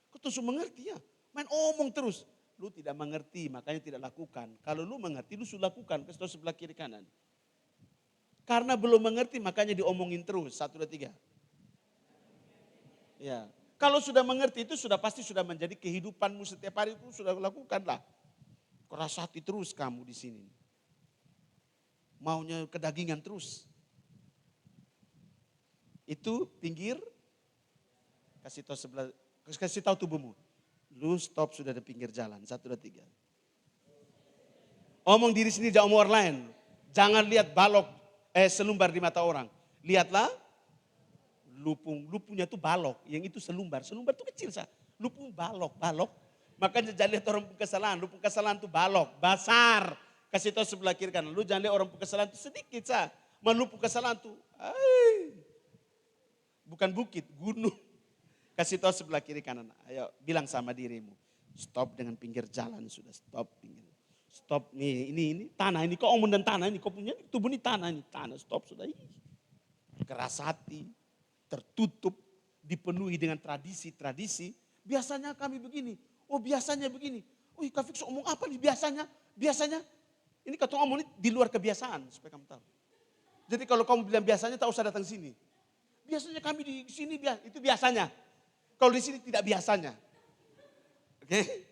Kau tuh mengerti ya. Main omong terus. Lu tidak mengerti, makanya tidak lakukan. Kalau lu mengerti, lu sudah lakukan. Kasih tahu sebelah kiri kanan. Karena belum mengerti, makanya diomongin terus. 1, 2, 3. Ya. Kalau sudah mengerti itu sudah pasti sudah menjadi kehidupanmu setiap hari itu sudah lakukanlah. Keras hati terus kamu di sini. Maunya kedagingan terus. Itu pinggir, kasih tahu tubuhmu. Lu stop sudah di pinggir jalan. 1, 2, 3. Omong diri sendiri, jangan omong orang lain. Jangan lihat balok selumbar di mata orang. Lihatlah lupunya itu balok, yang itu selumbar. Selumbar itu kecil sah. Lupu balok. Makanya jangan lihat orang kesalahan. Lupu kesalahan itu balok, besar. Kasih tahu sebelah kiri kanan. Lu jangan lihat orang kesalahan itu sedikit sah. Melupu kesalahan itu, bukan bukit, gunung. Kasih tahu sebelah kiri kanan. Ayo bilang sama dirimu. Stop dengan pinggir jalan sudah, stop pinggir. Stop nih, ini tanah ini, kau omong dan tanah ini, kau punya tubuh ini tanah, stop sudah. Keras hati, tertutup, dipenuhi dengan tradisi. Biasanya kami begini, biasanya begini. Kak Fix omong apa nih biasanya. Ini kata omong ini di luar kebiasaan, supaya kamu tahu. Jadi kalau kamu bilang biasanya, tak usah datang sini. Biasanya kami di sini, itu biasanya. Kalau di sini tidak biasanya. Oke?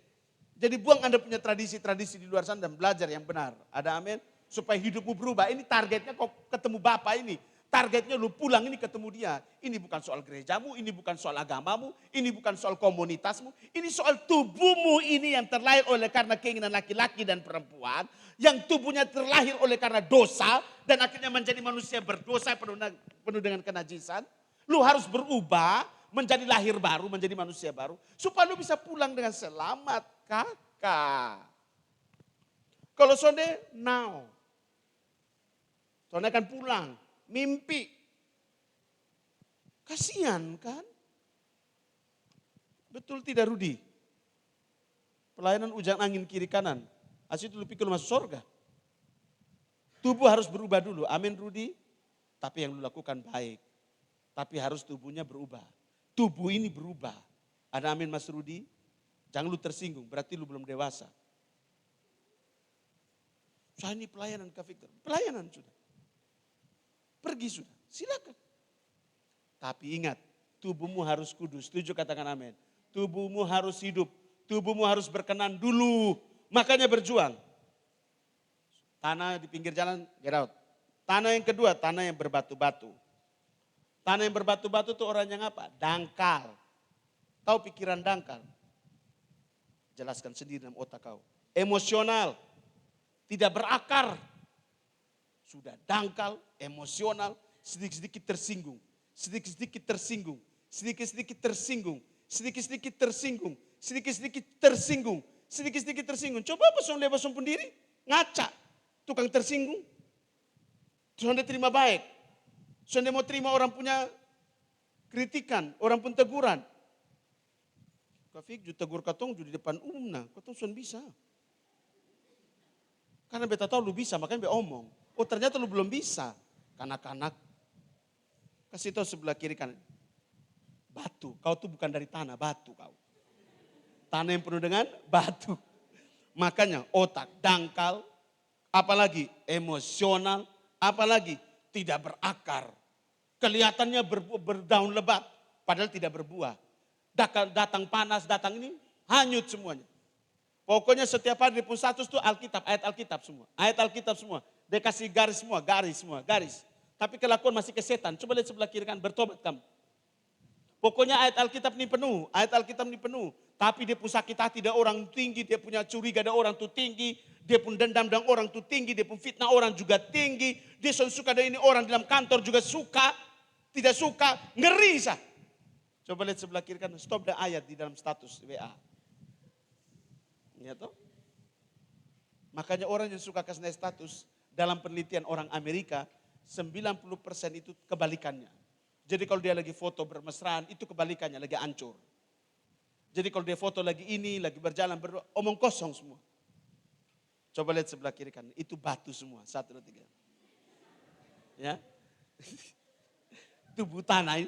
Jadi buang Anda punya tradisi-tradisi di luar sana dan belajar yang benar. Ada amin? Supaya hidupmu berubah. Ini targetnya kau ketemu Bapak ini. Targetnya lu pulang ini ketemu dia. Ini bukan soal gerejamu, ini bukan soal agamamu, ini bukan soal komunitasmu. Ini soal tubuhmu ini yang terlahir oleh karena keinginan laki-laki dan perempuan. Yang tubuhnya terlahir oleh karena dosa dan akhirnya menjadi manusia berdosa penuh dengan kenajisan. Lu harus berubah menjadi lahir baru, menjadi manusia baru. Supaya lu bisa pulang dengan selamat. Kakak. Kalau sonde, now. Sonde akan pulang. Mimpi. Kasihan kan? Betul tidak Rudi? Pelayanan hujan angin kiri kanan. Asal itu lu pikir lu masuk surga. Tubuh harus berubah dulu. Amin Rudi. Tapi yang lu lakukan baik. Tapi harus tubuhnya berubah. Tubuh ini berubah. Ada amin Mas Rudi? Jangan lu tersinggung, berarti lu belum dewasa. Saya ini pelayanan Kak Victor. Pelayanan sudah. Pergi sudah, silakan. Tapi ingat, tubuhmu harus kudus. Setuju katakan amin. Tubuhmu harus hidup. Tubuhmu harus berkenan dulu. Makanya berjuang. Tanah di pinggir jalan, get out. Tanah yang kedua, tanah yang berbatu-batu. Tanah yang berbatu-batu itu orang yang apa? Dangkal. Tahu pikiran dangkal? Jelaskan sendiri dalam otak kau. Emosional. Tidak berakar. Sudah dangkal, emosional, sedikit-sedikit tersinggung. Sedikit-sedikit tersinggung. Sedikit-sedikit tersinggung. Sedikit-sedikit tersinggung. Sedikit-sedikit tersinggung. Sedikit-sedikit tersinggung. Coba apa soal lepas pun diri? Ngaca. Tukang tersinggung. Soal dia terima baik. Soal dia mau terima orang punya kritikan. Orang pun teguran. Kafik ju tegur katong ju di depan umum nah. Katong sudah bisa. Karena beta tahu lu bisa makanya beta omong. Oh ternyata lu belum bisa. Kanak-kanak. Kasih tahu sebelah kiri kanan. Batu. Kau tuh bukan dari tanah. Batu kau. Tanah yang penuh dengan batu. Makanya otak dangkal. Apalagi emosional. Apalagi tidak berakar. Kelihatannya berdaun lebat. Padahal tidak berbuah. Datang panas, datang ini hanyut semuanya. Pokoknya setiap hari di pun status itu Alkitab, ayat Alkitab semua. Ayat Alkitab semua. Dia kasih garis semua, garis. Tapi kelakuan masih ke setan. Coba lihat sebelah kiri kan, bertobat kamu. Pokoknya ayat Alkitab ini penuh, Tapi dia pun sakit hati, dia orang tinggi, dia punya curiga, ada orang tuh tinggi. Dia pun dendam dengan orang tuh tinggi, dia pun fitnah orang juga tinggi. Dia suka dengan ini orang dalam kantor juga suka, tidak suka, ngeri sah. Coba lihat sebelah kiri kan, stop the ayat di dalam status WA. Ya toh? Makanya orang yang suka kasih status, dalam penelitian orang Amerika, 90% itu kebalikannya. Jadi kalau dia lagi foto bermesraan, itu kebalikannya, lagi hancur. Jadi kalau dia foto lagi ini, lagi berjalan, omong kosong semua. Coba lihat sebelah kiri kan, itu batu semua, 1, 2, 3. Ya. Tubuh tanah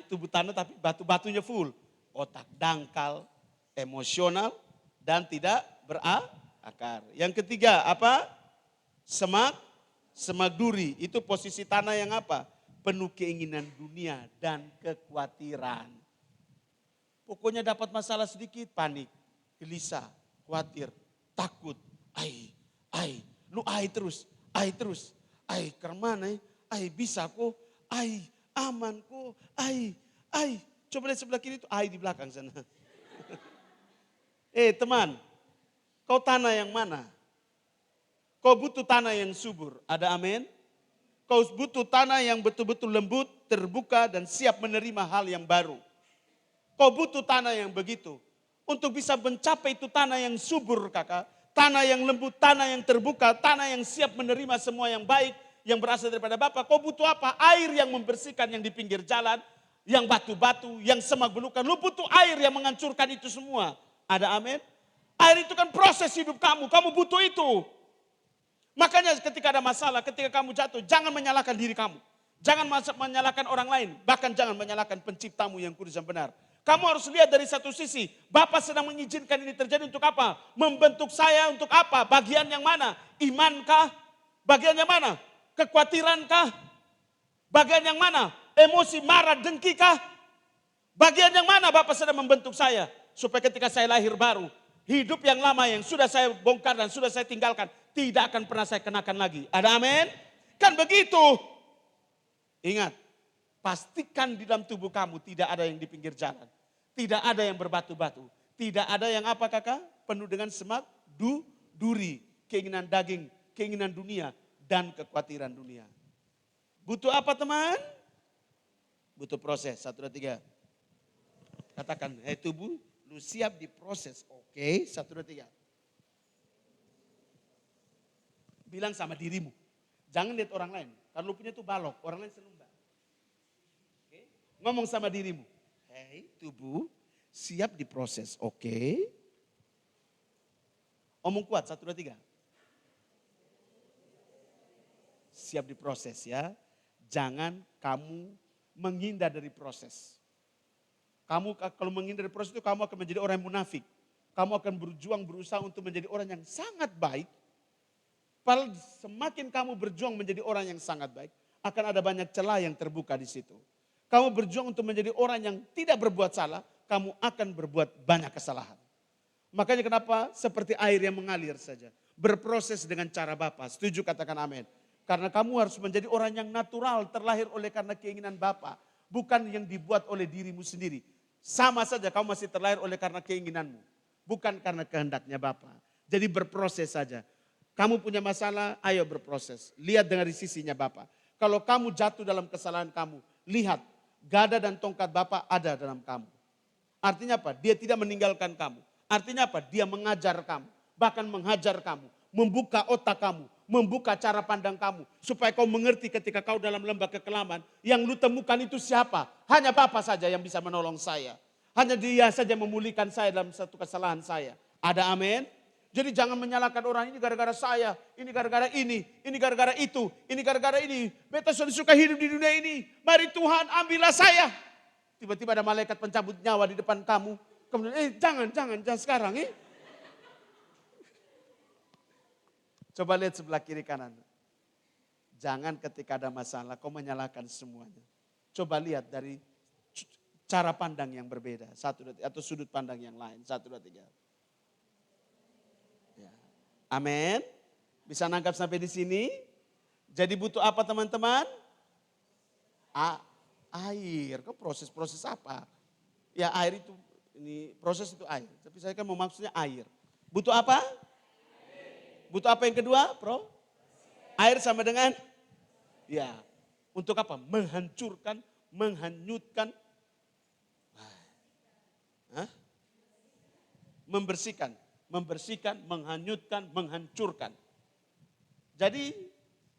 tapi batu-batunya full. Otak dangkal, emosional, dan tidak berakar. Yang ketiga apa? Semak duri. Itu posisi tanah yang apa? Penuh keinginan dunia dan kekhawatiran. Pokoknya dapat masalah sedikit, panik, gelisah, khawatir, takut. Lu terus. Kermana? Bisa kok. Aman kok, coba lihat sebelah kiri itu, di belakang sana. Teman, kau tanah yang mana? Kau butuh tanah yang subur, ada amin? Kau butuh tanah yang betul-betul lembut, terbuka dan siap menerima hal yang baru. Kau butuh tanah yang begitu. Untuk bisa mencapai itu tanah yang subur kakak, tanah yang lembut, tanah yang terbuka, tanah yang siap menerima semua yang baik, yang berasal daripada Bapa. Kau butuh apa? Air yang membersihkan yang di pinggir jalan, yang batu-batu, yang semak belukar. Lu butuh air yang menghancurkan itu semua. Ada amin? Air itu kan proses hidup kamu butuh itu. Makanya ketika ada masalah, ketika kamu jatuh, jangan menyalahkan diri kamu. Jangan menyalahkan orang lain, bahkan jangan menyalahkan penciptamu yang kudus dan benar. Kamu harus lihat dari satu sisi, Bapa sedang mengizinkan ini terjadi untuk apa? Membentuk saya untuk apa? Bagian yang mana? Imankah? Bagian yang mana? Kekhawatirankah? Bagian yang mana? Emosi, marah, dengkikah? Bagian yang mana Bapak sedang membentuk saya? Supaya ketika saya lahir baru, hidup yang lama yang sudah saya bongkar dan sudah saya tinggalkan, tidak akan pernah saya kenakan lagi. Ada amin? Kan begitu. Ingat, pastikan di dalam tubuh kamu tidak ada yang di pinggir jalan. Tidak ada yang berbatu-batu. Tidak ada yang apa kakak? Penuh dengan semak, duri, keinginan daging, keinginan dunia, dan kekhawatiran dunia. Butuh apa teman? Butuh proses. 1, 2, 3. Katakan, tubuh lu siap diproses. Oke, 1, 2, 3. Bilang sama dirimu. Jangan lihat orang lain. Kalau lu punya itu balok, orang lain senumba. Oke? Ngomong sama dirimu, hei tubuh siap diproses, oke. Omong kuat, 1, 2, 3. Siap diproses ya. Jangan kamu menghindar dari proses. Kamu kalau menghindar dari proses itu kamu akan menjadi orang yang munafik. Kamu akan berjuang berusaha untuk menjadi orang yang sangat baik. Padahal semakin kamu berjuang menjadi orang yang sangat baik, akan ada banyak celah yang terbuka di situ. Kamu berjuang untuk menjadi orang yang tidak berbuat salah, kamu akan berbuat banyak kesalahan. Makanya kenapa seperti air yang mengalir saja. Berproses dengan cara Bapa. Setuju katakan amin. Karena kamu harus menjadi orang yang natural, terlahir oleh karena keinginan Bapa. Bukan yang dibuat oleh dirimu sendiri. Sama saja kamu masih terlahir oleh karena keinginanmu. Bukan karena kehendaknya Bapa. Jadi berproses saja. Kamu punya masalah, ayo berproses. Lihat dari sisinya Bapa. Kalau kamu jatuh dalam kesalahan kamu, lihat gada dan tongkat Bapa ada dalam kamu. Artinya apa? Dia tidak meninggalkan kamu. Artinya apa? Dia mengajar kamu. Bahkan menghajar kamu. Membuka otak kamu. Membuka cara pandang kamu. Supaya kau mengerti ketika kau dalam lembah kekelaman. Yang lu temukan itu siapa? Hanya Bapa saja yang bisa menolong saya. Hanya Dia saja memulihkan saya dalam satu kesalahan saya. Ada amin? Jadi jangan menyalahkan orang ini gara-gara saya. Ini gara-gara ini gara-gara itu. Ini gara-gara ini. Beta sudah suka hidup di dunia ini. Mari Tuhan ambillah saya. Tiba-tiba ada malaikat pencabut nyawa di depan kamu. Kemudian jangan sekarang. Coba lihat sebelah kiri kanan. Jangan ketika ada masalah kau menyalahkan semuanya. Coba lihat dari cara pandang yang berbeda. 1, 2, 3, atau sudut pandang yang lain. 1, 2, 3. Ya. Amin. Bisa nangkap sampai di sini? Jadi butuh apa teman-teman? Air. Kok proses apa? Ya air itu, ini proses itu air. Tapi saya kan mau maksudnya air. Butuh apa? Butuh apa yang kedua, Bro? Air sama dengan? Ya. Untuk apa? Menghancurkan, menghanyutkan. Membersihkan, menghanyutkan, menghancurkan. Jadi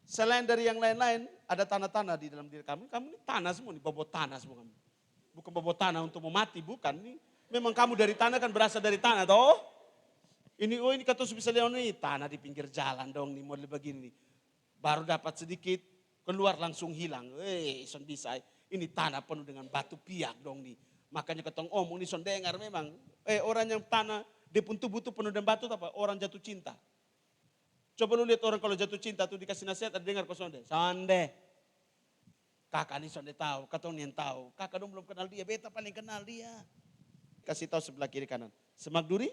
selain dari yang lain-lain, ada tanah-tanah di dalam diri kamu. Kamu ini tanah semua, nih bobot tanah semua kamu. Bukan bobot tanah untuk memati, bukan. Ini memang kamu dari tanah kan berasal dari tanah, toh. Ini kata bisa lihat nih, tanah di pinggir jalan dong, nih model begini nih. Baru dapat sedikit, keluar langsung hilang. Son bisa. Ini tanah penuh dengan batu piak dong nih. Makanya ketong omong ini son dengar memang. Orang yang tanah, dia pun tubuh penuh dengan batu, apa? Orang jatuh cinta. Coba lu lihat orang kalau jatuh cinta tuh dikasih nasihat, ada dengar kok sonde. Sonde. Kakak nih sonde tahu, katong yang tahu. Kakak dong belum kenal dia, beta paling kenal dia. Kasih tahu sebelah kiri kanan. Semak duri,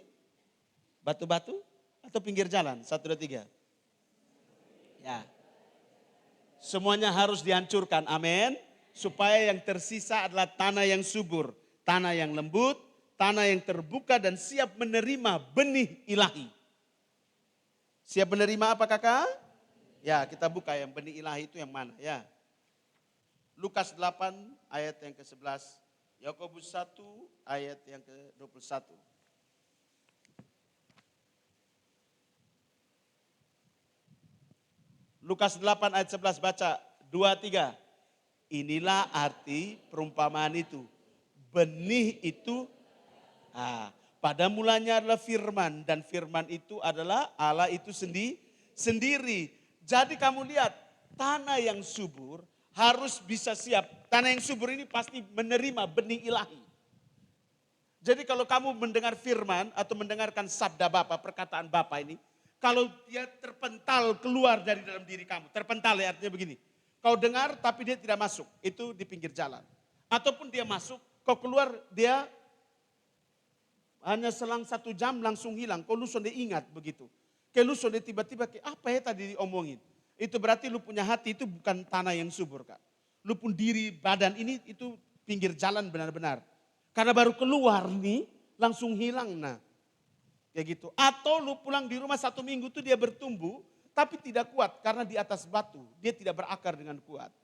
batu-batu, atau pinggir jalan. 1, 2, 3. Ya. Semuanya harus dihancurkan, amin. Supaya yang tersisa adalah tanah yang subur, tanah yang lembut, tanah yang terbuka dan siap menerima benih ilahi. Siap menerima apa kakak? Ya kita buka yang benih ilahi itu yang mana ya. Lukas 8 ayat yang ke-11. Yakobus 1 ayat yang ke-21. Lukas 8 ayat 11 baca 2, 3. Inilah arti perumpamaan itu. Benih itu pada mulanya adalah firman dan firman itu adalah Allah itu sendiri. Jadi kamu lihat tanah yang subur harus bisa siap. Tanah yang subur ini pasti menerima benih ilahi. Jadi kalau kamu mendengar firman atau mendengarkan sabda Bapa, perkataan Bapa ini, kalau dia terpental keluar dari dalam diri kamu, terpental ya artinya begini. Kau dengar tapi dia tidak masuk, itu di pinggir jalan. Ataupun dia masuk, kau keluar dia hanya selang 1 jam langsung hilang. Kau lu sudah ingat begitu. Kayak lu sudah tiba-tiba apa ya tadi diomongin. Itu berarti lu punya hati itu bukan tanah yang subur Kak. Lu pun diri badan ini itu pinggir jalan benar-benar. Karena baru keluar nih langsung hilang nah. Kayak gitu. Atau lu pulang di rumah 1 minggu tuh dia bertumbuh. Tapi tidak kuat karena di atas batu. Dia tidak berakar dengan kuat.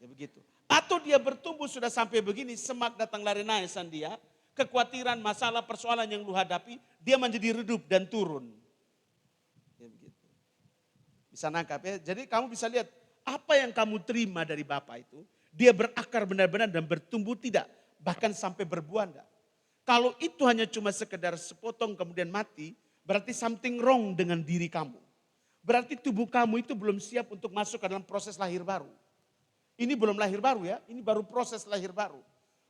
Ya begitu. Atau dia bertumbuh sudah sampai begini. Semak datang lari naisan dia. Kekhawatiran, masalah, persoalan yang lu hadapi. Dia menjadi redup dan turun. Ya begitu. Bisa nangkap ya. Jadi kamu bisa lihat. Apa yang kamu terima dari Bapa itu. Dia berakar benar-benar dan bertumbuh tidak. Bahkan sampai berbuah enggak. Kalau itu hanya cuma sekedar sepotong kemudian mati, berarti something wrong dengan diri kamu. Berarti tubuh kamu itu belum siap untuk masuk ke dalam proses lahir baru. Ini belum lahir baru ya, ini baru proses lahir baru.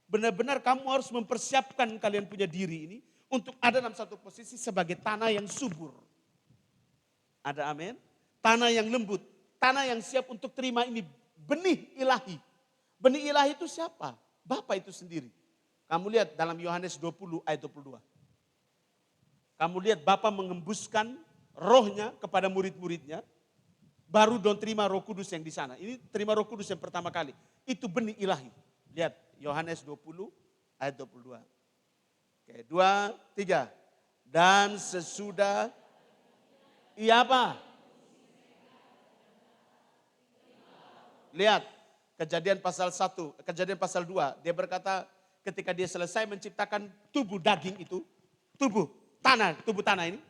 Benar-benar kamu harus mempersiapkan kalian punya diri ini untuk ada dalam satu posisi sebagai tanah yang subur. Ada amin? Tanah yang lembut, tanah yang siap untuk terima ini benih ilahi. Benih ilahi itu siapa? Bapa itu sendiri. Kamu lihat dalam Yohanes 20 ayat 22. Kamu lihat Bapa mengembuskan rohnya kepada murid-muridnya. Baru dong terima Roh Kudus yang di sana. Ini terima Roh Kudus yang pertama kali. Itu benih ilahi. Lihat Yohanes 20 ayat 22. Oke, 2, 3. Dan sesudah ia apa? Lihat Kejadian pasal 1, Kejadian pasal 2. Dia berkata ketika dia selesai menciptakan tubuh daging itu, tubuh tanah ini.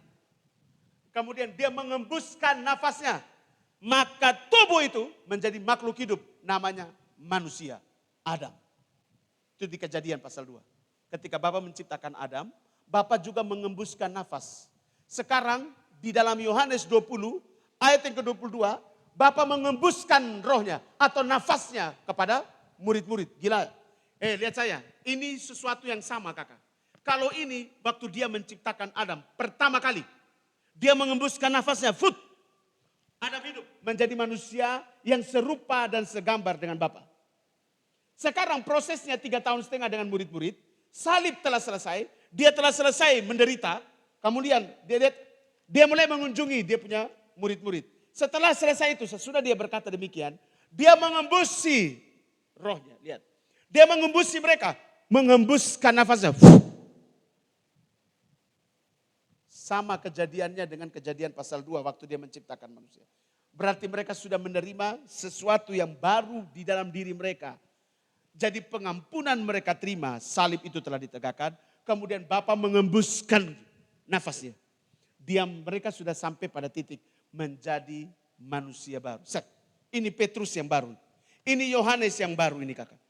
Kemudian dia mengembuskan nafasnya. Maka tubuh itu menjadi makhluk hidup namanya manusia, Adam. Itu di Kejadian pasal 2. Ketika Bapa menciptakan Adam, Bapa juga mengembuskan nafas. Sekarang di dalam Yohanes 20 ayat yang ke-22, Bapa mengembuskan rohnya atau nafasnya kepada murid-murid. Gila. Lihat saya, ini sesuatu yang sama kakak. Kalau ini waktu dia menciptakan Adam pertama kali, dia mengembuskan nafasnya, Adam hidup menjadi manusia yang serupa dan segambar dengan Bapa. Sekarang prosesnya 3,5 tahun dengan murid-murid. Salib telah selesai. Dia telah selesai menderita. Kemudian dia mulai mengunjungi dia punya murid-murid. Setelah selesai itu, sesudah dia berkata demikian, dia mengembusi rohnya. Lihat. Dia mengembusi mereka. Mengembuskan nafasnya. Sama kejadiannya dengan Kejadian pasal 2 waktu dia menciptakan manusia. Berarti mereka sudah menerima sesuatu yang baru di dalam diri mereka. Jadi pengampunan mereka terima, salib itu telah ditegakkan. Kemudian Bapa mengembuskan nafasnya. Mereka sudah sampai pada titik menjadi manusia baru. Ini Petrus yang baru. Ini Yohanes yang baru ini kakak.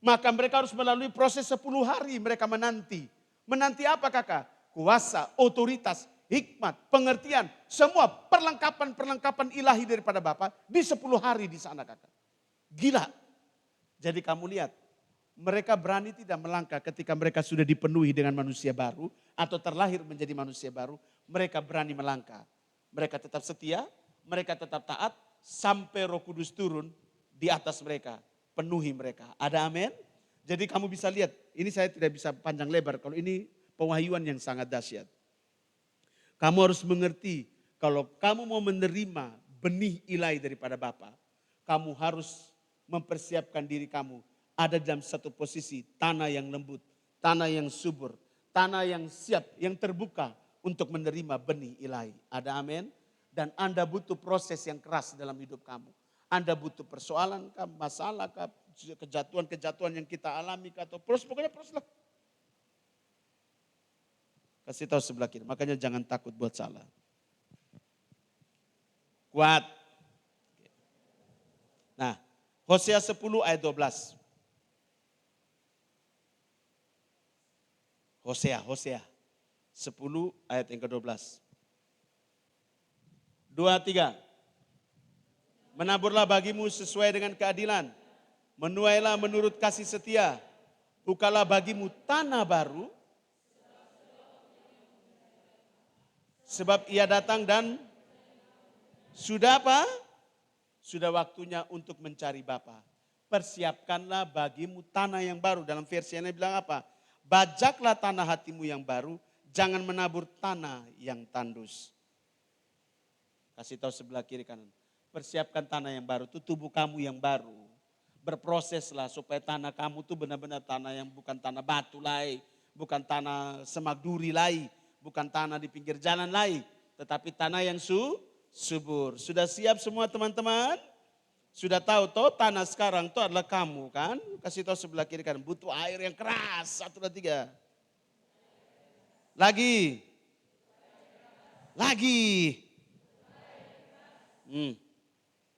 Maka mereka harus melalui proses 10 hari mereka menanti. Menanti apa kakak? Kuasa, otoritas, hikmat, pengertian, semua perlengkapan ilahi daripada Bapa di 10 hari di sana kakak. Gila. Jadi kamu lihat, mereka berani tidak melangkah ketika mereka sudah dipenuhi dengan manusia baru atau terlahir menjadi manusia baru, mereka berani melangkah. Mereka tetap setia, mereka tetap taat sampai Roh Kudus turun di atas mereka, penuhi mereka. Ada amin? Jadi kamu bisa lihat, ini saya tidak bisa panjang lebar kalau ini pewahyuan yang sangat dahsyat. Kamu harus mengerti kalau kamu mau menerima benih ilahi daripada Bapa, kamu harus mempersiapkan diri kamu ada dalam satu posisi tanah yang lembut, tanah yang subur, tanah yang siap, yang terbuka untuk menerima benih ilahi. Ada amin? Dan Anda butuh proses yang keras dalam hidup kamu. Anda butuh persoalan, masalah, kejatuhan-kejatuhan yang kita alami, atau pokoknya proses lah. Kasih tahu sebelah kiri, makanya jangan takut buat salah. Kuat. Nah, Hosea 10 ayat 12. Hosea 10 ayat yang ke-12. 2, 3. Menaburlah bagimu sesuai dengan keadilan. Menuailah menurut kasih setia. Bukalah bagimu tanah baru. Sebab ia datang dan sudah apa? Sudah waktunya untuk mencari Bapa. Persiapkanlah bagimu tanah yang baru. Dalam versi ini bilang apa? Bajaklah tanah hatimu yang baru. Jangan menabur tanah yang tandus. Kasih tahu sebelah kiri kanan. Persiapkan tanah yang baru. Itu tubuh kamu yang baru. Berproseslah supaya tanah kamu itu benar-benar tanah yang bukan tanah batu lagi. Bukan tanah semak duri lagi. Bukan tanah di pinggir jalan lagi, tetapi tanah yang subur. Sudah siap semua teman-teman? Sudah tahu toh tanah sekarang itu adalah kamu kan? Kasih tahu sebelah kiri kan, butuh air yang keras. 1, 2, 3. Lagi.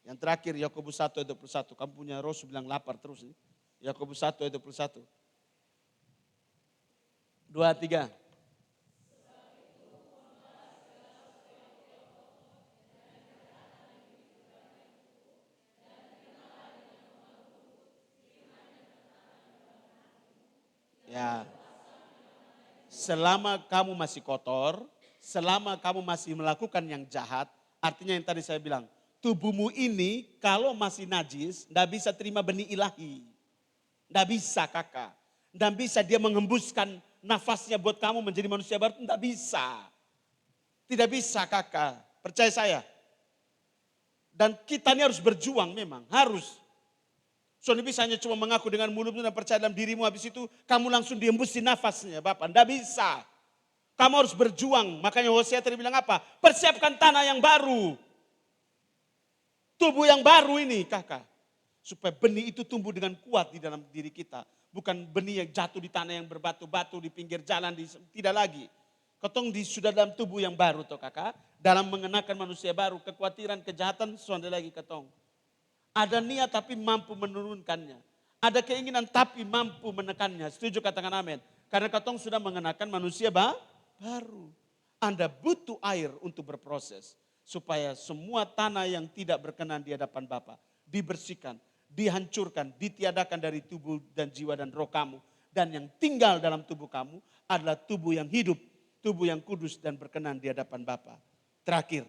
Yang terakhir Yakobus 1 ayat 21. Kamu punya Rosu bilang lapar terus nih. Yakobus 1 ayat 21. 2, 3. Ya, selama kamu masih kotor, selama kamu masih melakukan yang jahat, artinya yang tadi saya bilang, tubuhmu ini kalau masih najis, tidak bisa terima benih ilahi. Tidak bisa kakak. Tidak bisa dia mengembuskan nafasnya buat kamu menjadi manusia baru, tidak bisa. Tidak bisa kakak, percaya saya. Dan kita ini harus berjuang memang, harus. Soalnya bisa hanya cuma mengaku dengan mulutmu dan percaya dalam dirimu, habis itu kamu langsung diembusi nafasnya Bapak. Tidak bisa. Kamu harus berjuang. Makanya Hosea tadi bilang apa? Persiapkan tanah yang baru. Tubuh yang baru ini kakak. Supaya benih itu tumbuh dengan kuat di dalam diri kita. Bukan benih yang jatuh di tanah yang berbatu-batu di pinggir jalan. Tidak lagi. Ketong sudah dalam tubuh yang baru toh kakak. Dalam mengenakan manusia baru. Kekhawatiran, kejahatan, sudah lagi ketong. Ada niat tapi mampu menurunkannya. Ada keinginan tapi mampu menekannya. Setuju katakan amin. Karena ketong sudah mengenakan manusia baru. Anda butuh air untuk berproses. Supaya semua tanah yang tidak berkenan di hadapan Bapa dibersihkan, dihancurkan, ditiadakan dari tubuh dan jiwa dan roh kamu. Dan yang tinggal dalam tubuh kamu adalah tubuh yang hidup, tubuh yang kudus dan berkenan di hadapan Bapa. Terakhir,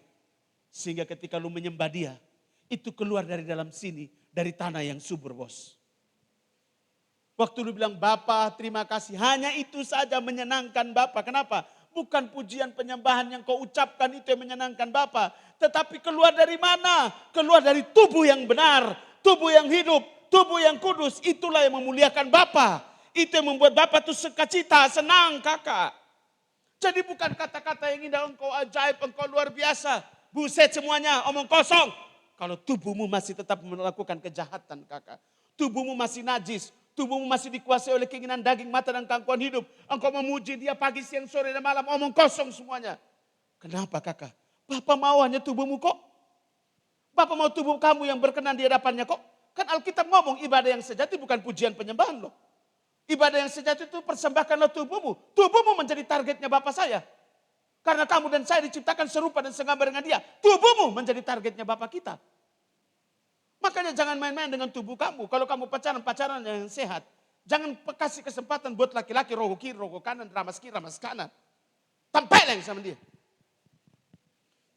sehingga ketika lu menyembah Dia, itu keluar dari dalam sini, dari tanah yang subur bos. Waktu lu bilang Bapa terima kasih, hanya itu saja menyenangkan Bapa. Kenapa? Bukan pujian penyembahan yang kau ucapkan itu yang menyenangkan Bapa. Tetapi keluar dari mana? Keluar dari tubuh yang benar, tubuh yang hidup, tubuh yang kudus. Itulah yang memuliakan Bapa. Itu yang membuat Bapa itu sukacita, senang kakak. Jadi bukan kata-kata yang indah, engkau ajaib, engkau luar biasa. Buset semuanya, omong kosong. Kalau tubuhmu masih tetap melakukan kejahatan kakak. Tubuhmu masih najis. Tubuhmu masih dikuasai oleh keinginan daging, mata dan gangguan hidup. Engkau memuji Dia pagi, siang, sore dan malam. Omong kosong semuanya. Kenapa kakak? Bapak mau hanya tubuhmu kok. Bapak mau tubuh kamu yang berkenan di hadapannya kok. Kan Alkitab ngomong ibadah yang sejati bukan pujian penyembahan loh. Ibadah yang sejati itu persembahkanlah tubuhmu. Tubuhmu menjadi targetnya Bapak saya. Karena kamu dan saya diciptakan serupa dan segambar dengan Dia. Tubuhmu menjadi targetnya Bapa kita. Makanya jangan main-main dengan tubuh kamu. Kalau kamu pacaran yang sehat. Jangan kasih kesempatan buat laki-laki rogo kiri, rogo kanan, ramas kiri, ramas kanan. Tempeleng sama dia.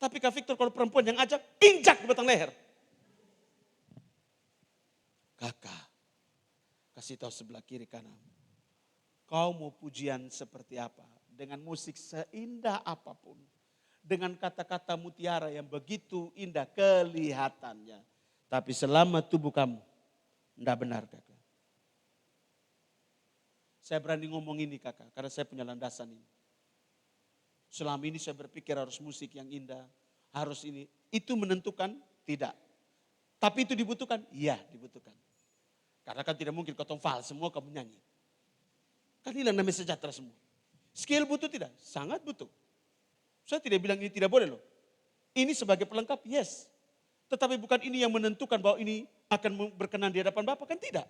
Tapi Kak Victor kalau perempuan yang ajak, injak di batang leher. Kakak, kasih tahu sebelah kiri kanan. Kau mau pujian seperti apa? Dengan musik seindah apapun. Dengan kata-kata mutiara yang begitu indah kelihatannya. Tapi selama tubuh kamu tidak benar kakak. Saya berani ngomong ini kakak, karena saya punya landasan ini. Selama ini saya berpikir harus musik yang indah, harus ini. Itu menentukan? Tidak. Tapi itu dibutuhkan? Iya dibutuhkan. Karena kan tidak mungkin kau fal semua kamu nyanyi. Kan hilang namanya sejahtera semua. Skill butuh tidak? Sangat butuh. Saya tidak bilang ini tidak boleh loh. Ini sebagai pelengkap, yes. Tetapi bukan ini yang menentukan bahwa ini akan berkenan di hadapan Bapa, kan tidak.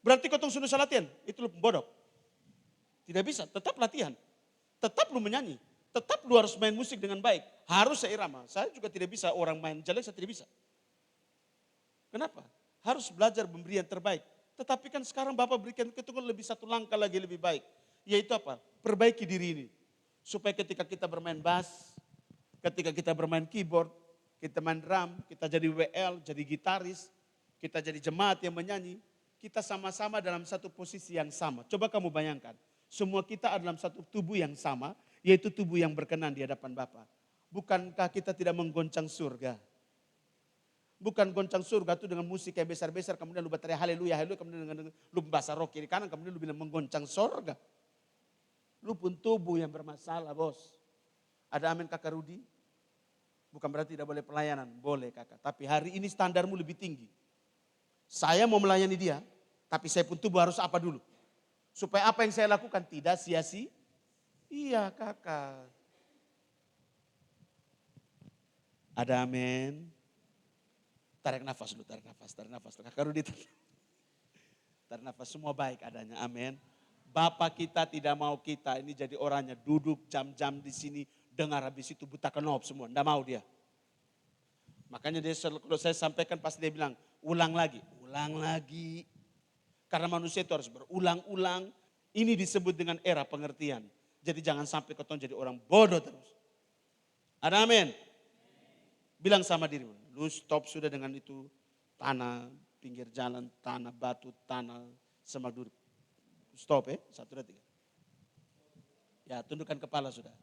Berarti kau sudah salah latihan, itu lu bodoh. Tidak bisa, tetap latihan. Tetap lu menyanyi. Tetap lu harus main musik dengan baik. Harus seirama. Saya juga tidak bisa orang main jelek, saya tidak bisa. Kenapa? Harus belajar memberi yang terbaik. Tetapi kan sekarang Bapak berikan kita lebih satu langkah lagi lebih baik. Yaitu apa? Perbaiki diri ini. Supaya ketika kita bermain bass, ketika kita bermain keyboard, kita main drum, kita jadi WL, jadi gitaris, kita jadi jemaat yang menyanyi, kita sama-sama dalam satu posisi yang sama. Coba kamu bayangkan, semua kita ada dalam satu tubuh yang sama, yaitu tubuh yang berkenan di hadapan Bapa. Bukankah kita tidak menggoncang surga? Bukan goncang surga itu dengan musik yang besar-besar, kemudian lu berteriak haleluya, haleluya, kemudian dengan lu bahasa roh kiri kanan, kemudian lu bilang menggoncang surga. Lu pun tubuh yang bermasalah bos. Ada amin kakak Rudi? Bukan berarti tidak boleh pelayanan, boleh kakak. Tapi hari ini standarmu lebih tinggi. Saya mau melayani dia, tapi saya pun tubuh harus apa dulu. Supaya apa yang saya lakukan tidak sia-sia. Iya kakak. Ada amin. Tarik nafas dulu, tarik nafas. Kakak Rudi, tarik nafas, semua baik adanya, amin. Bapak kita tidak mau kita ini jadi orangnya duduk jam-jam di sini, dengar habis itu buta kenop semua, enggak mau dia. Makanya dia kalau saya sampaikan pasti dia bilang, ulang lagi. Karena manusia itu harus berulang-ulang. Ini disebut dengan era pengertian. Jadi jangan sampai kau jadi orang bodoh terus. Ada amin. Bilang sama dirimu, lu stop sudah dengan itu. Tanah, pinggir jalan, tanah, batu, tanah, semak duri. Stop 1, 2, 3. Ya tundukkan kepala sudah.